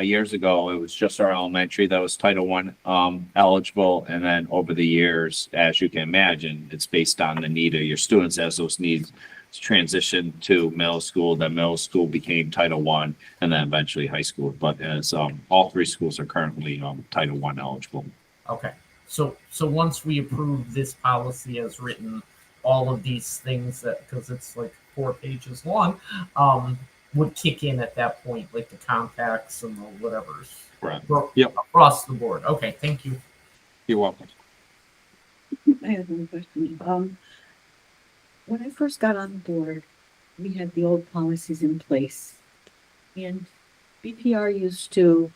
years ago, it was just our elementary that was Title I, eligible. And then over the years, as you can imagine, it's based on the need of your students as those needs transition to middle school. Then middle school became Title I, and then eventually high school. But as, all three schools are currently, Title I eligible. Okay. So once we approve this policy as written, all of these things that, because it's like 4 pages long, would kick in at that point, like the contacts and the whatever's. Correct. Yep. Across the board. Okay. Thank you. You're welcome. I have one question. When I first got on the board, we had the old policies in place. And BPR used to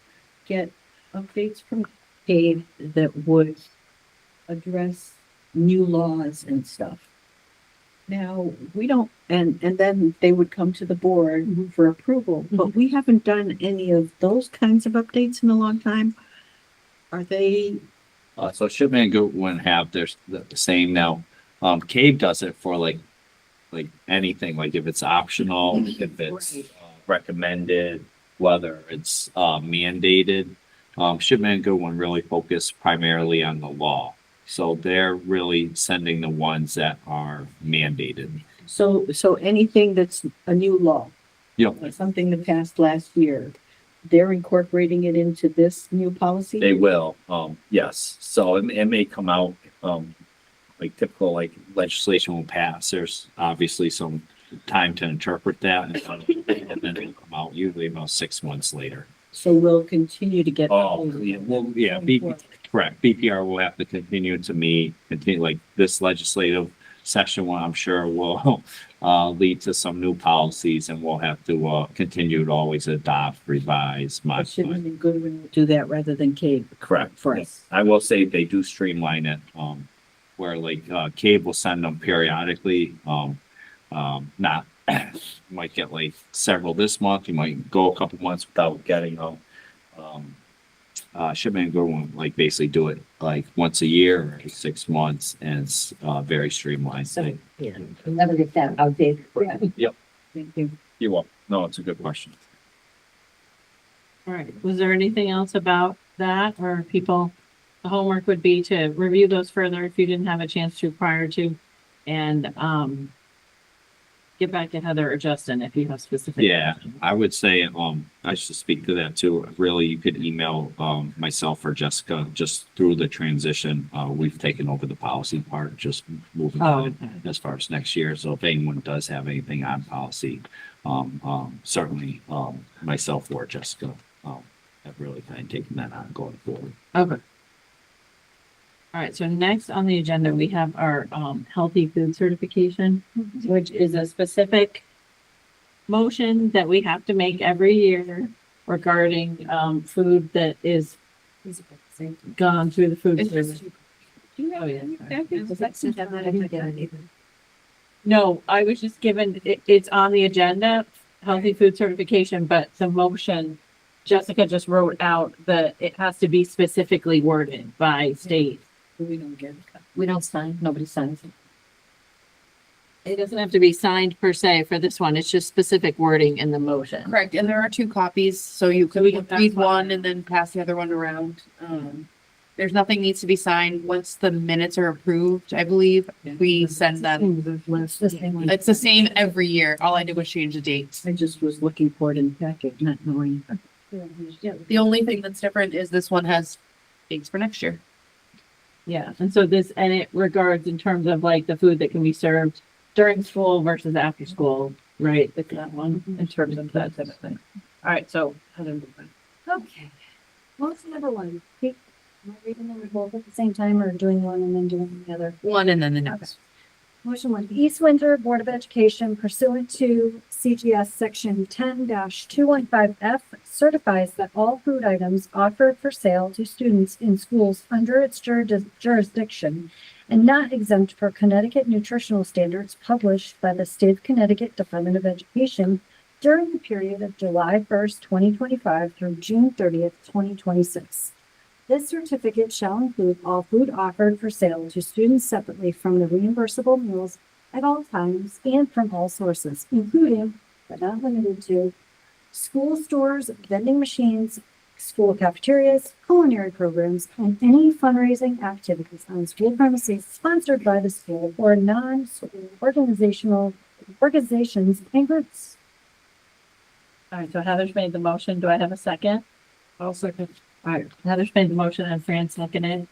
get updates from Dave that would address new laws and stuff. Now, we don't, and then they would come to the board for approval, but we haven't done any of those kinds of updates in a long time. Are they, So Shipman and Goodwin have the same now. Cave does it for like anything, like if it's optional, if it's recommended, whether it's mandated. Shipman and Goodwin really focus primarily on the law. So they're really sending the ones that are mandated. so anything that's a new law, Yep. or something that passed last year, they're incorporating it into this new policy? They will, yes. So it may come out, like typical, like legislation will pass. There's obviously some time to interpret that, and then it'll come out usually about 6 months later. So we'll continue to get. Oh, yeah, well, yeah, correct. BPR will have to continue to continue like this legislative session one, I'm sure will lead to some new policies, and we'll have to continue to always adopt, revise, It should modify. be good when we do that rather than Cave. Correct. For Yeah. us. I will say they do streamline it, where like Cave will send them periodically, not you might get like several this month, you might go a couple months without getting shipment and go on, like basically do it like once a year or every 6 months, and it's very streamlined So, thing. yeah, we'll never get that outdated. Yep. Thank you. You're welcome. No, it's a good question. All right, was there anything else about that, or people, the homework would be to review those further if you didn't have a chance to prior to, and, get back to Heather or Justin if you have specific. Yeah, I would say, I should speak to that too. Really, you could email, myself or Jessica just through the transition. We've taken over the policy part, just moving Oh, on as far as next year. So if anyone does have anything on policy, certainly, myself or Jessica, have really kind of taken that on going forward. Okay. All right, so next on the agenda, we have our healthy food certification, which is a specific motion that we have to make every year regarding food that is gone through the food service. Oh, yeah. No, I was just given, it's on the agenda, healthy food certification, but the motion, Jessica just wrote out that it has to be specifically worded by state. We don't get it. We don't sign, nobody signs it. It doesn't have to be signed per se for this one. It's just specific wording in the motion. Correct, and there are 2 copies, so you So we can can read pass one. one and then pass the other one around. There's nothing needs to be signed once the minutes are approved, I believe. We send them. It's the same one. It's the same every year. All I did was change the dates. I just was looking for it in the packet, not knowing. The only thing that's different is this one has dates for next year. Yeah, and so this, and it regards in terms of like the food that can be served during school versus after school, right? It's that one in terms of that type of thing. All right, so Heather. Okay. Motion number one. Am I reading them both at the same time or doing one and then doing the other? One and then the next. Motion one, the East Windsor Board of Education pursuant to CGS section 10-215F certifies that all food items offered for sale to students in schools under its jurisdiction and not exempt for Connecticut nutritional standards published by the State of Connecticut Department of Education during the period of July 1st, 2025 through June 30th, 2026. This certificate shall include all food offered for sale to students separately from the reimbursable meals at all times and from all sources, including, but not limited to, school stores, vending machines, school cafeterias, culinary programs, and any fundraising activities on school premises sponsored by the school or non-school organizations and groups. All right, so Heather's made the motion. Do I have a second? I'll second. All right, Heather's made the motion and Fran seconded.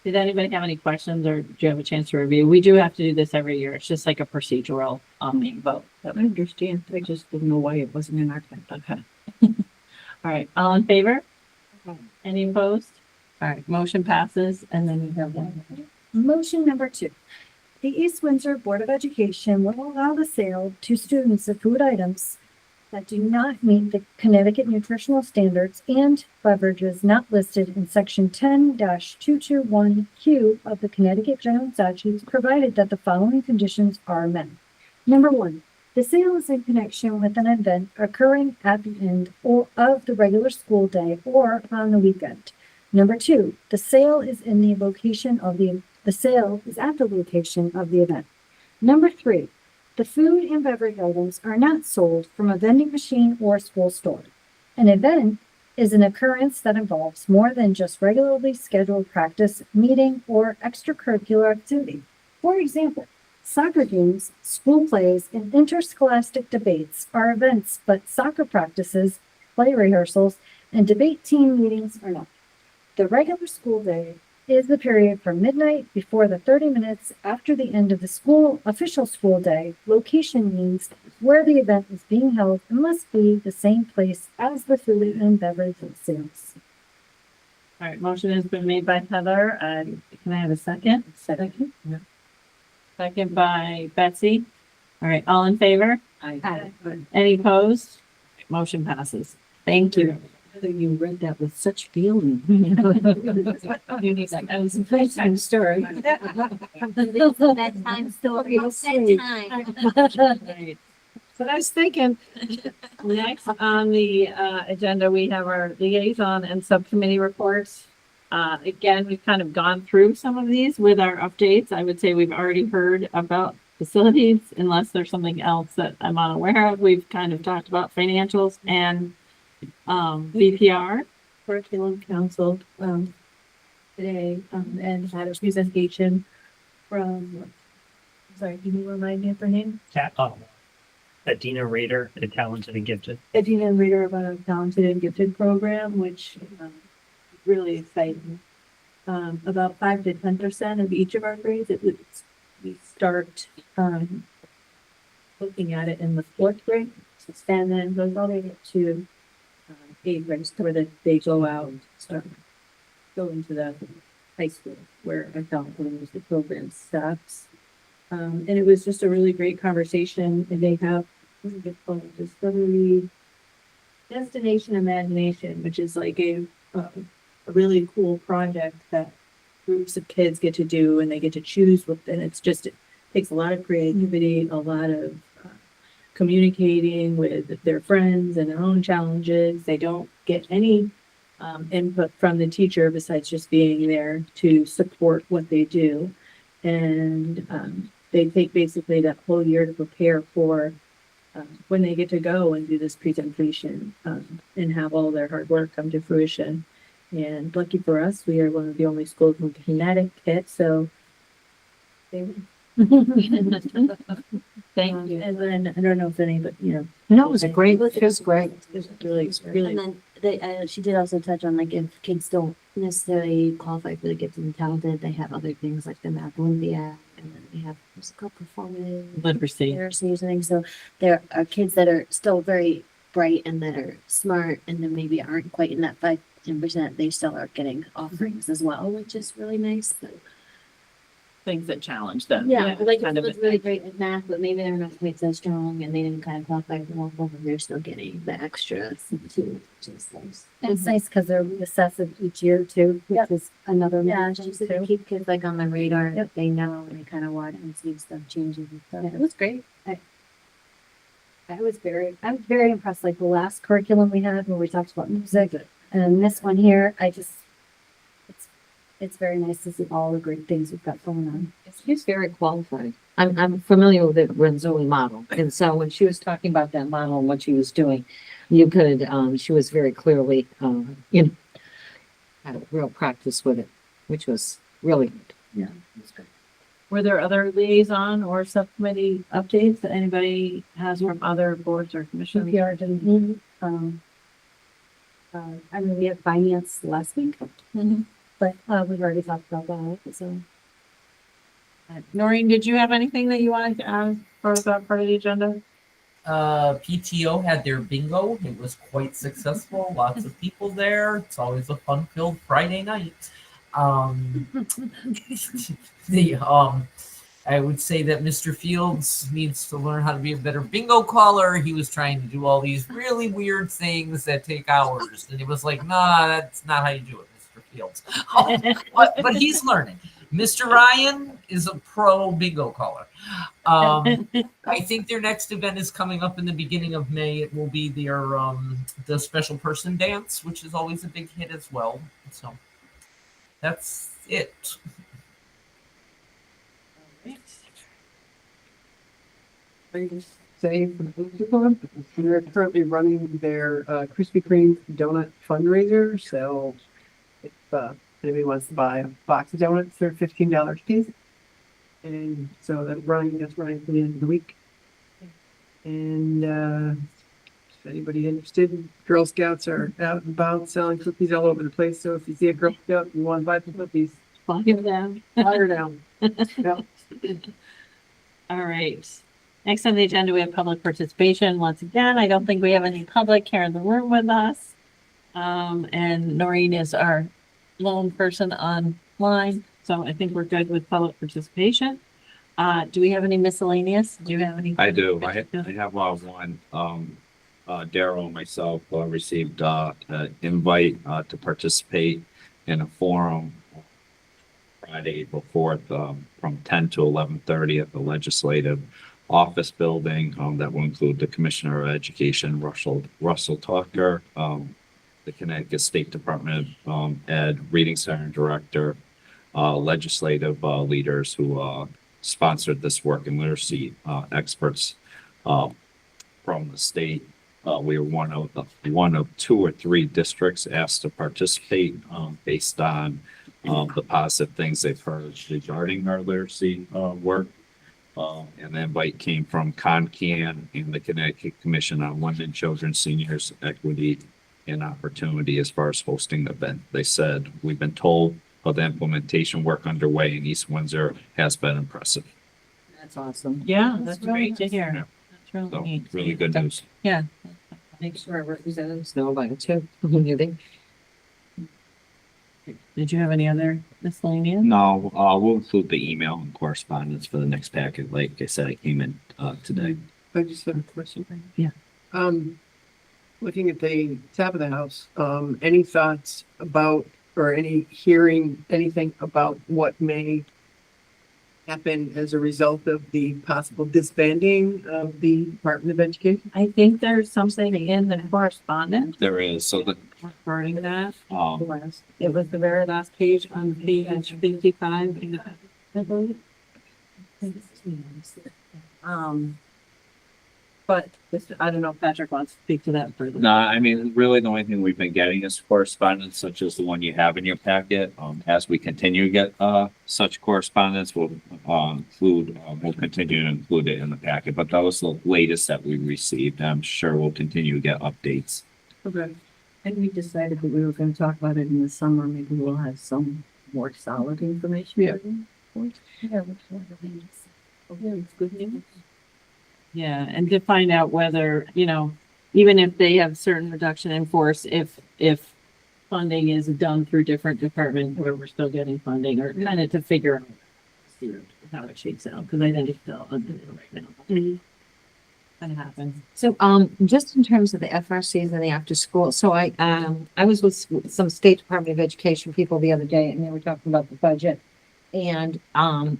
Did anybody have any questions or do you have a chance to review? We do have to do this every year. It's just like a procedural vote. I understand. I just didn't know why it wasn't in our plan. Okay. All right, all in favor? Any opposed? All right, motion passes and then we have one. Motion number two. The East Windsor Board of Education will allow the sale to students of food items that do not meet the Connecticut nutritional standards and beverages not listed in section 10-221Q of the Connecticut General Statutes, provided that the following conditions are met. Number one, the sale is in connection with an event occurring at the end of the regular school day or on the weekend. Number two, the sale is in the location of the sale is at the location of the event. Number three, the food and beverage items are not sold from a vending machine or school store. An event is an occurrence that involves more than just regularly scheduled practice, meeting, or extracurricular activity. For example, soccer games, school plays, and interscholastic debates are events, but soccer practices, play rehearsals, and debate team meetings are not. The regular school day is the period from midnight before the 30 minutes after the end of the official school day. Location means where the event is being held and must be the same place as the food and beverage sales. All right, motion has been made by Heather. Can I have a second? Second. Yeah. Second by Betsy. All right, all in favor? Aye. Any opposed? Motion passes. Thank you. You read that with such feeling. That was a bedtime story. Bedtime story. Bedtime. Right. what I was thinking. Next on the agenda, we have our liaison and subcommittee reports. Again, we've kind of gone through some of these with our updates. I would say we've already heard about facilities, unless there's something else that I'm unaware of. We've kind of talked about financials and VPR. Curriculum Council, today, and had a presentation from, sorry, can you remind me of her name? Adina Rader, the talented and gifted. Adina Reader about a talented and gifted program, which really exciting. About 5 to 10% of each of our grades, we start looking at it in the 4th grade, and then goes all the way to 8th grade, where they go out and go into the high school, where I felt the program stops. And it was just a really great conversation, and they have Discovery Destination Imagination, which is like a really cool project that groups of kids get to do, and they get to choose with, and it takes a lot of creativity, a lot of communicating with their friends and their own challenges. They don't get any input from the teacher besides just being there to support what they do. And they take basically that whole year to prepare for when they get to go and do this presentation and have all their hard work come to fruition. And lucky for us, we are one of the only schools in Connecticut, so they Thank you. And then I don't know if any, but No, it was great. It was great. it's really, really. And then she did also touch on like if kids don't necessarily qualify for the gifted and talented, they have other things like the Math Olympiad, and then they have what's it called, performative Literacy. literacy or something. So there are kids that are still very bright and that are smart, and then maybe aren't quite in that 5-10%. They still are getting offerings as well, which is really nice. So, Things that challenge them. yeah, like kind it of was really great at math, but maybe they're not quite so strong, and they didn't kind of qualify for one, but they're still getting the extras too, which is nice. And it's nice because they're reassessed each year too, which is another. Yeah, motivation, just to keep kids like on the radar, Yep. they know, and they kind of watch and see stuff changing and stuff. Yeah, it was great. I was very impressed, like the last curriculum we had where we talked about music, and this one here, it's very nice to see all the great things we've got going on. She's very qualified. I'm familiar with the Renzulli model. And so when she was talking about that model and what she was doing, you could, she was very clearly, had a real practice with it, which was really good. Yeah. Were there other liaison or subcommittee updates that anybody has from other boards or commissions? CPR didn't, I mean, we had finance last week, but we've already talked about that, so. Noreen, did you have anything that you wanted to add for that part of the agenda? PTO had their bingo. It was quite successful. Lots of people there. It's always a fun-filled Friday night. I would say that Mr. Fields needs to learn how to be a better bingo caller. He was trying to do all these really weird things that take hours, and it was like, nah, that's not how you do it, Mr. Fields. But he's learning. Mr. Ryan is a pro bingo caller. I think their next event is coming up in the beginning of May. It will be their the special person dance, which is always a big hit as well. So that's it. Say for the food department, they're currently running their Krispy Kreme donut fundraiser. So if anybody wants to buy a box of donuts, they're $15 a piece. And so that's running for the end of the week. And if anybody interested, Girl Scouts are out and about selling cookies all over the place. So if you see a Girl Scout and you want to buy some cookies, Fire them. fire down. Yeah. All right. Next on the agenda, we have public participation. Once again, I don't think we have any public here in the room with us. And Noreen is our lone person online, so I think we're good with public participation. Do we have any miscellaneous? Do you have any? I do. I have one. Daryl and myself received an invite to participate in a forum Friday, April 4th, from 10 to 11:30 at the Legislative office building, that will include the Commissioner of Education, Russell Tucker, the Connecticut State Department, Ed Reading Center Director, legislative, leaders who, sponsored this work and literacy, experts, from the state. We were one of two or three districts asked to participate, based on, the positive things they've heard regarding our literacy, work. And the invite came from CONCAN and the Connecticut Commission on Women, Children, Seniors, Equity, and Opportunity as far as hosting the event. They said, we've been told of the implementation work underway in East Windsor has been impressive. That's awesome. Yeah, that's great to hear. Yeah. That's really So neat. really good news. Yeah. Make sure our representatives know about it too. Anything? Did you have any other miscellaneous? No, we'll include the email and correspondence for the next packet. Like I said, I came in, today. I just have a question. Yeah. Looking at the top of the house, any thoughts about, or any hearing, anything about what may happen as a result of the possible disbanding of the Department of Education? I think there's something in the correspondence There is, so the, regarding that. um, It was the very last page on page 55. I believe. But this, I don't know if Patrick wants to speak to that further. no, I mean, really the only thing we've been getting is correspondence such as the one you have in your packet. As we continue to get, such correspondence, we'll continue to include it in the packet, but that was the latest that we received. I'm sure we'll continue to get updates. Okay. And we decided that we were gonna talk about it in the summer. Maybe we'll have some more solid information. Yeah. Yeah, which one of these? Okay, it's good news. Yeah, and to find out whether, even if they have certain reduction in force, if funding is done through different departments where we're still getting funding, or kind of to figure out see how it shakes out, because I think it's still unclear right now. Kind of happens. So, just in terms of the FRCs and the after school, so I was with some State Department of Education people the other day, and they were talking about the budget. And,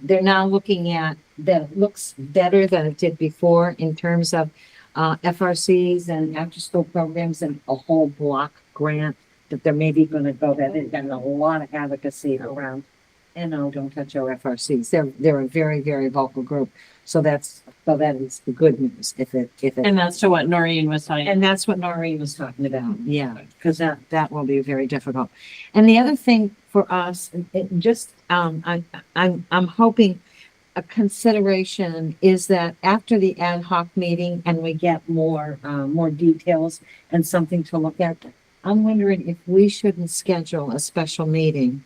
they're now looking at, that it looks better than it did before in terms of, FRCs and after school programs and a whole block grant that they're maybe gonna go, that there's been a lot of advocacy around. And no, don't touch our FRCs. They're a very, very vocal group. So that is the good news if it. And that's to what Noreen was saying. And that's what Noreen was talking about, yeah, because that will be very difficult. And the other thing for us, I'm hoping a consideration is that after the ad hoc meeting and we get more details and something to look at, I'm wondering if we shouldn't schedule a special meeting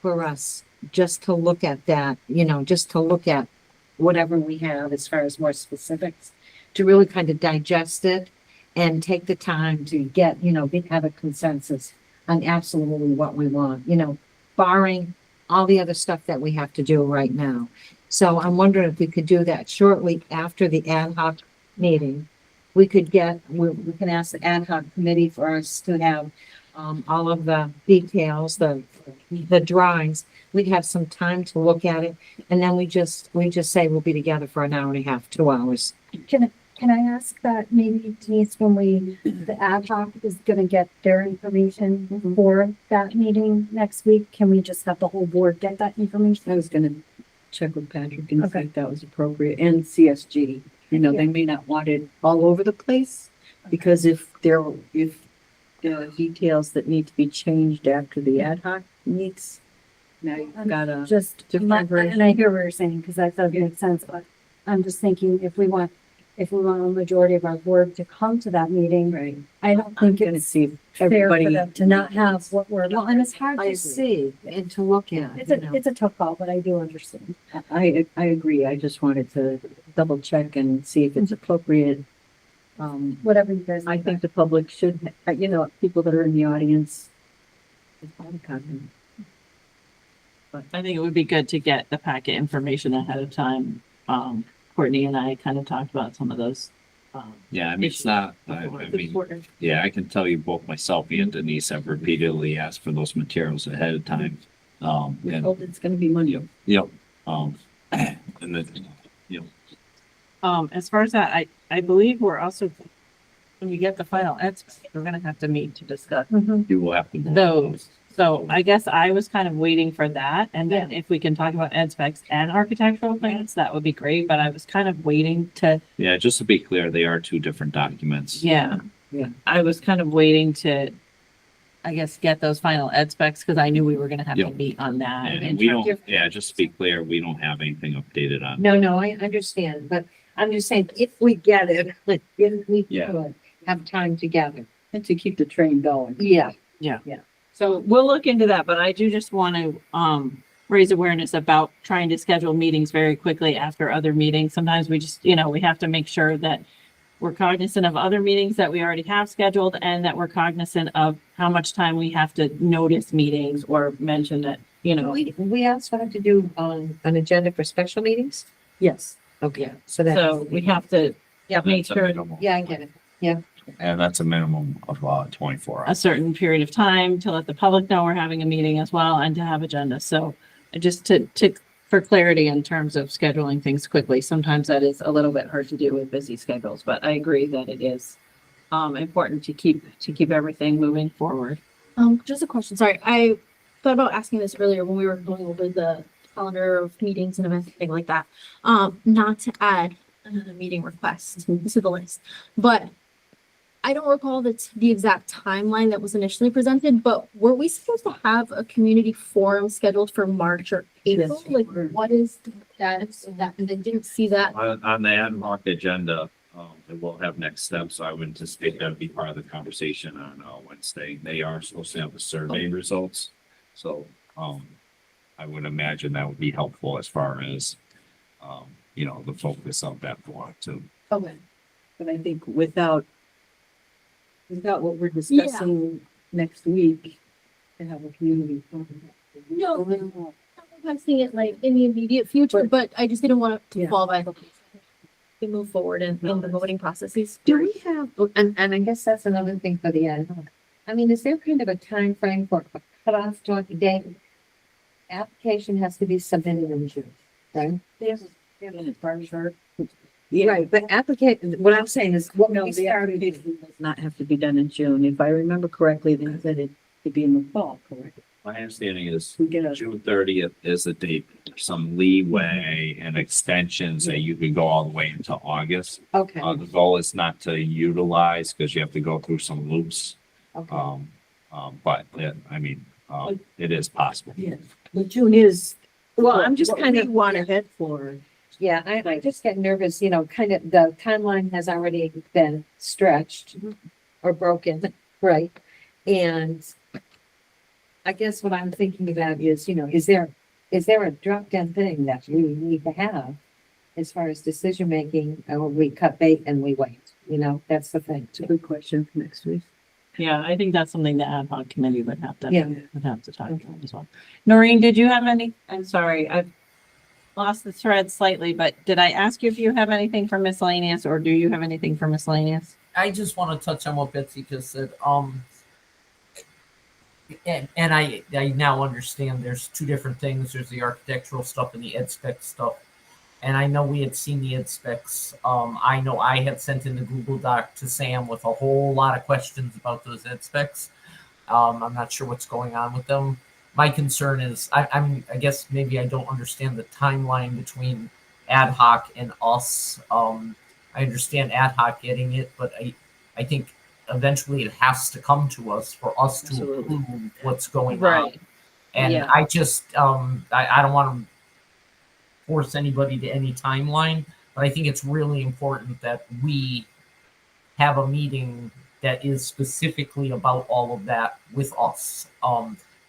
for us just to look at that, just to look at whatever we have as far as more specifics, to really kind of digest it and take the time to get, have a consensus on absolutely what we want, barring all the other stuff that we have to do right now. So I'm wondering if we could do that shortly after the ad hoc meeting. We can ask the ad hoc committee for us to have all of the details, the drawings. We'd have some time to look at it, and then we just say we'll be together for an hour and a half, 2 hours. Can I ask that maybe Denise, when the ad hoc is gonna get their information for that meeting next week, can we just have the whole board get that information? I was gonna check with Patrick and see Okay. if that was appropriate, and CSG. They may not want it all over the place, because if there are details that need to be changed after the ad hoc meets, now you've got a Just, different version. and I hear what you're saying, because that does make sense, but I'm just thinking if we want a majority of our board to come to that meeting, Right. I don't I'm think gonna it's see if fair for everybody. them to not have what we're. Well, and it's hard I to agree. see and to look at, It's a tough call, but I do understand. I agree. I just wanted to double check and see if it's appropriate. Whatever you guys. I think the public should, people that are in the audience. it's probably covered. I think it would be good to get the packet information ahead of time. Courtney and I kind of talked about some of those. Yeah, I mean, it's not, I mean, yeah, I can tell you both myself and Denise have repeatedly asked for those materials ahead of time. We're And, told it's gonna be money. and then, As far as that, I believe we're also, when we get the final edits, we're gonna have to meet to discuss You will have to. those. So I guess I was kind of waiting for that, and then if we can talk about ed specs and architectural plans, that would be great, but I was kind of waiting to, Yeah, just to be clear, they are two different documents. yeah. Yeah. I was kind of waiting to, I guess, get those final ed specs, because I knew we were gonna have to Yep. meet on that. And we don't, yeah, just to be clear, we don't have anything updated on. No, I understand, but I'm just saying, if we get it, if we Yeah. could have time together. And to keep the train going. Yeah. So we'll look into that, but I do just want to, raise awareness about trying to schedule meetings very quickly after other meetings. Sometimes we just, we have to make sure that we're cognizant of other meetings that we already have scheduled and that we're cognizant of how much time we have to notice meetings or mention that, We also have to do an agenda for special meetings? Yes. Okay, so that. so we have to make That's a sure minimum. Yeah, I get it. And that's a minimum of 24 a hours. certain period of time to let the public know we're having a meeting as well and to have agenda. So just to for clarity in terms of scheduling things quickly, sometimes that is a little bit hard to do with busy schedules, but I agree that it is important to keep everything moving forward. Just a question. Sorry, I thought about asking this earlier when we were going over the calendar of meetings and events, things like that. Not to add another meeting request to the list, but I don't recall the exact timeline that was initially presented, but were we supposed to have a community forum scheduled for March or April? Yes, we Like, were. what is the status of that? And I didn't see that. On the ad hoc agenda, it will have next steps. I would anticipate that would be part of the conversation on Wednesday. They are supposed to have the survey results. So, I would imagine that would be helpful as far as, the focus of that forum too. Okay. But I think without what we're discussing next week, to have a community. No. I'm requesting it like in the immediate future, but I just didn't want it to Yeah. fall by the wayside. We move forward in the voting processes. Do we have, and I guess that's another thing for the ad hoc. I mean, is there kind of a time frame for a cutoff to a date? Application has to be submitted in June, right? Right, but what I'm saying is, what No, we the started, application does not have to be done in June. If I remember correctly, they said it could be in the fall, correct? My understanding is We get a, June 30th is the date. There's some leeway and extensions that you could go all the way into August. okay, The goal is not to utilize because you have to go through some loops. okay. But it is possible. yeah, but June is. Well, I'm just what kind we of, want to head for. yeah, I just get nervous, kind of, the timeline has already been stretched or broken, right? And I guess what I'm thinking about is, is there a drop dead thing that we need to have as far as decision making, or we cut bait and we wait, that's the thing. It's a good question for next week. Yeah, I think that's something the ad hoc committee would have to, Yeah. talk about as well. Noreen, did you have any? I'm sorry, I've lost the thread slightly, but did I ask you if you have anything for miscellaneous or do you have anything for miscellaneous? I just want to touch on what Betsy just said. And I now understand there's two different things. There's the architectural stuff and the ed spec stuff. And I know we had seen the ed specs. I know I had sent in the Google Doc to Sam with a whole lot of questions about those ed specs. I'm not sure what's going on with them. My concern is I guess maybe I don't understand the timeline between ad hoc and us. I understand ad hoc getting it, but I think eventually it has to come to us for us to Absolutely. approve what's going on. Right. And Yeah. I just I don't want to force anybody to any timeline, but I think it's really important that we have a meeting that is specifically about all of that with us.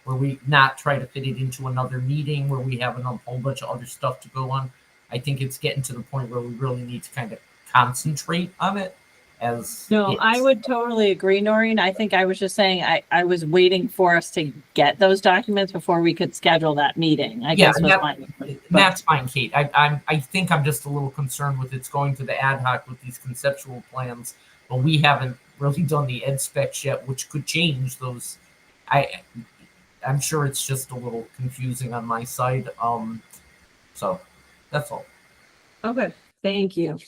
Where we not try to fit it into another meeting where we have a whole bunch of other stuff to go on. I think it's getting to the point where we really need to kind of concentrate on it. No, I would totally agree, Noreen. I think I was just saying I was waiting for us to get those documents before we could schedule that meeting. I guess was my. That's fine, Kate. I think I'm just a little concerned with it's going to the ad hoc with these conceptual plans, but we haven't really done the ed specs yet, which could change those. I'm sure it's just a little confusing on my side. So that's all. Okay, thank you.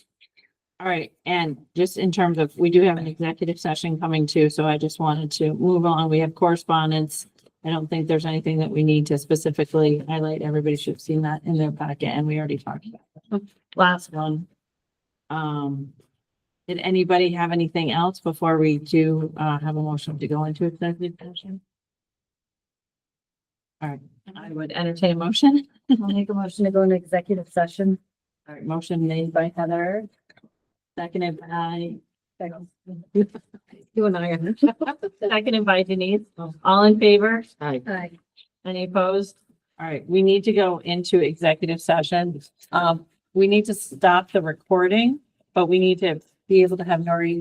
All right, and just in terms of, we do have an executive session coming too, so I just wanted to move on. We have correspondence. I don't think there's anything that we need to specifically highlight. Everybody should have seen that in their packet, and we already talked about that. Last one. Did anybody have anything else before we do have a motion to go into executive session? All right, I would entertain a motion. I'll make a motion to go into executive session. All right, motion made by Heather. Seconded by. You and I. Seconded by Denise. All in favor? Aye. Any opposed? All right, we need to go into executive session. We need to stop the recording, but we need to be able to have Noreen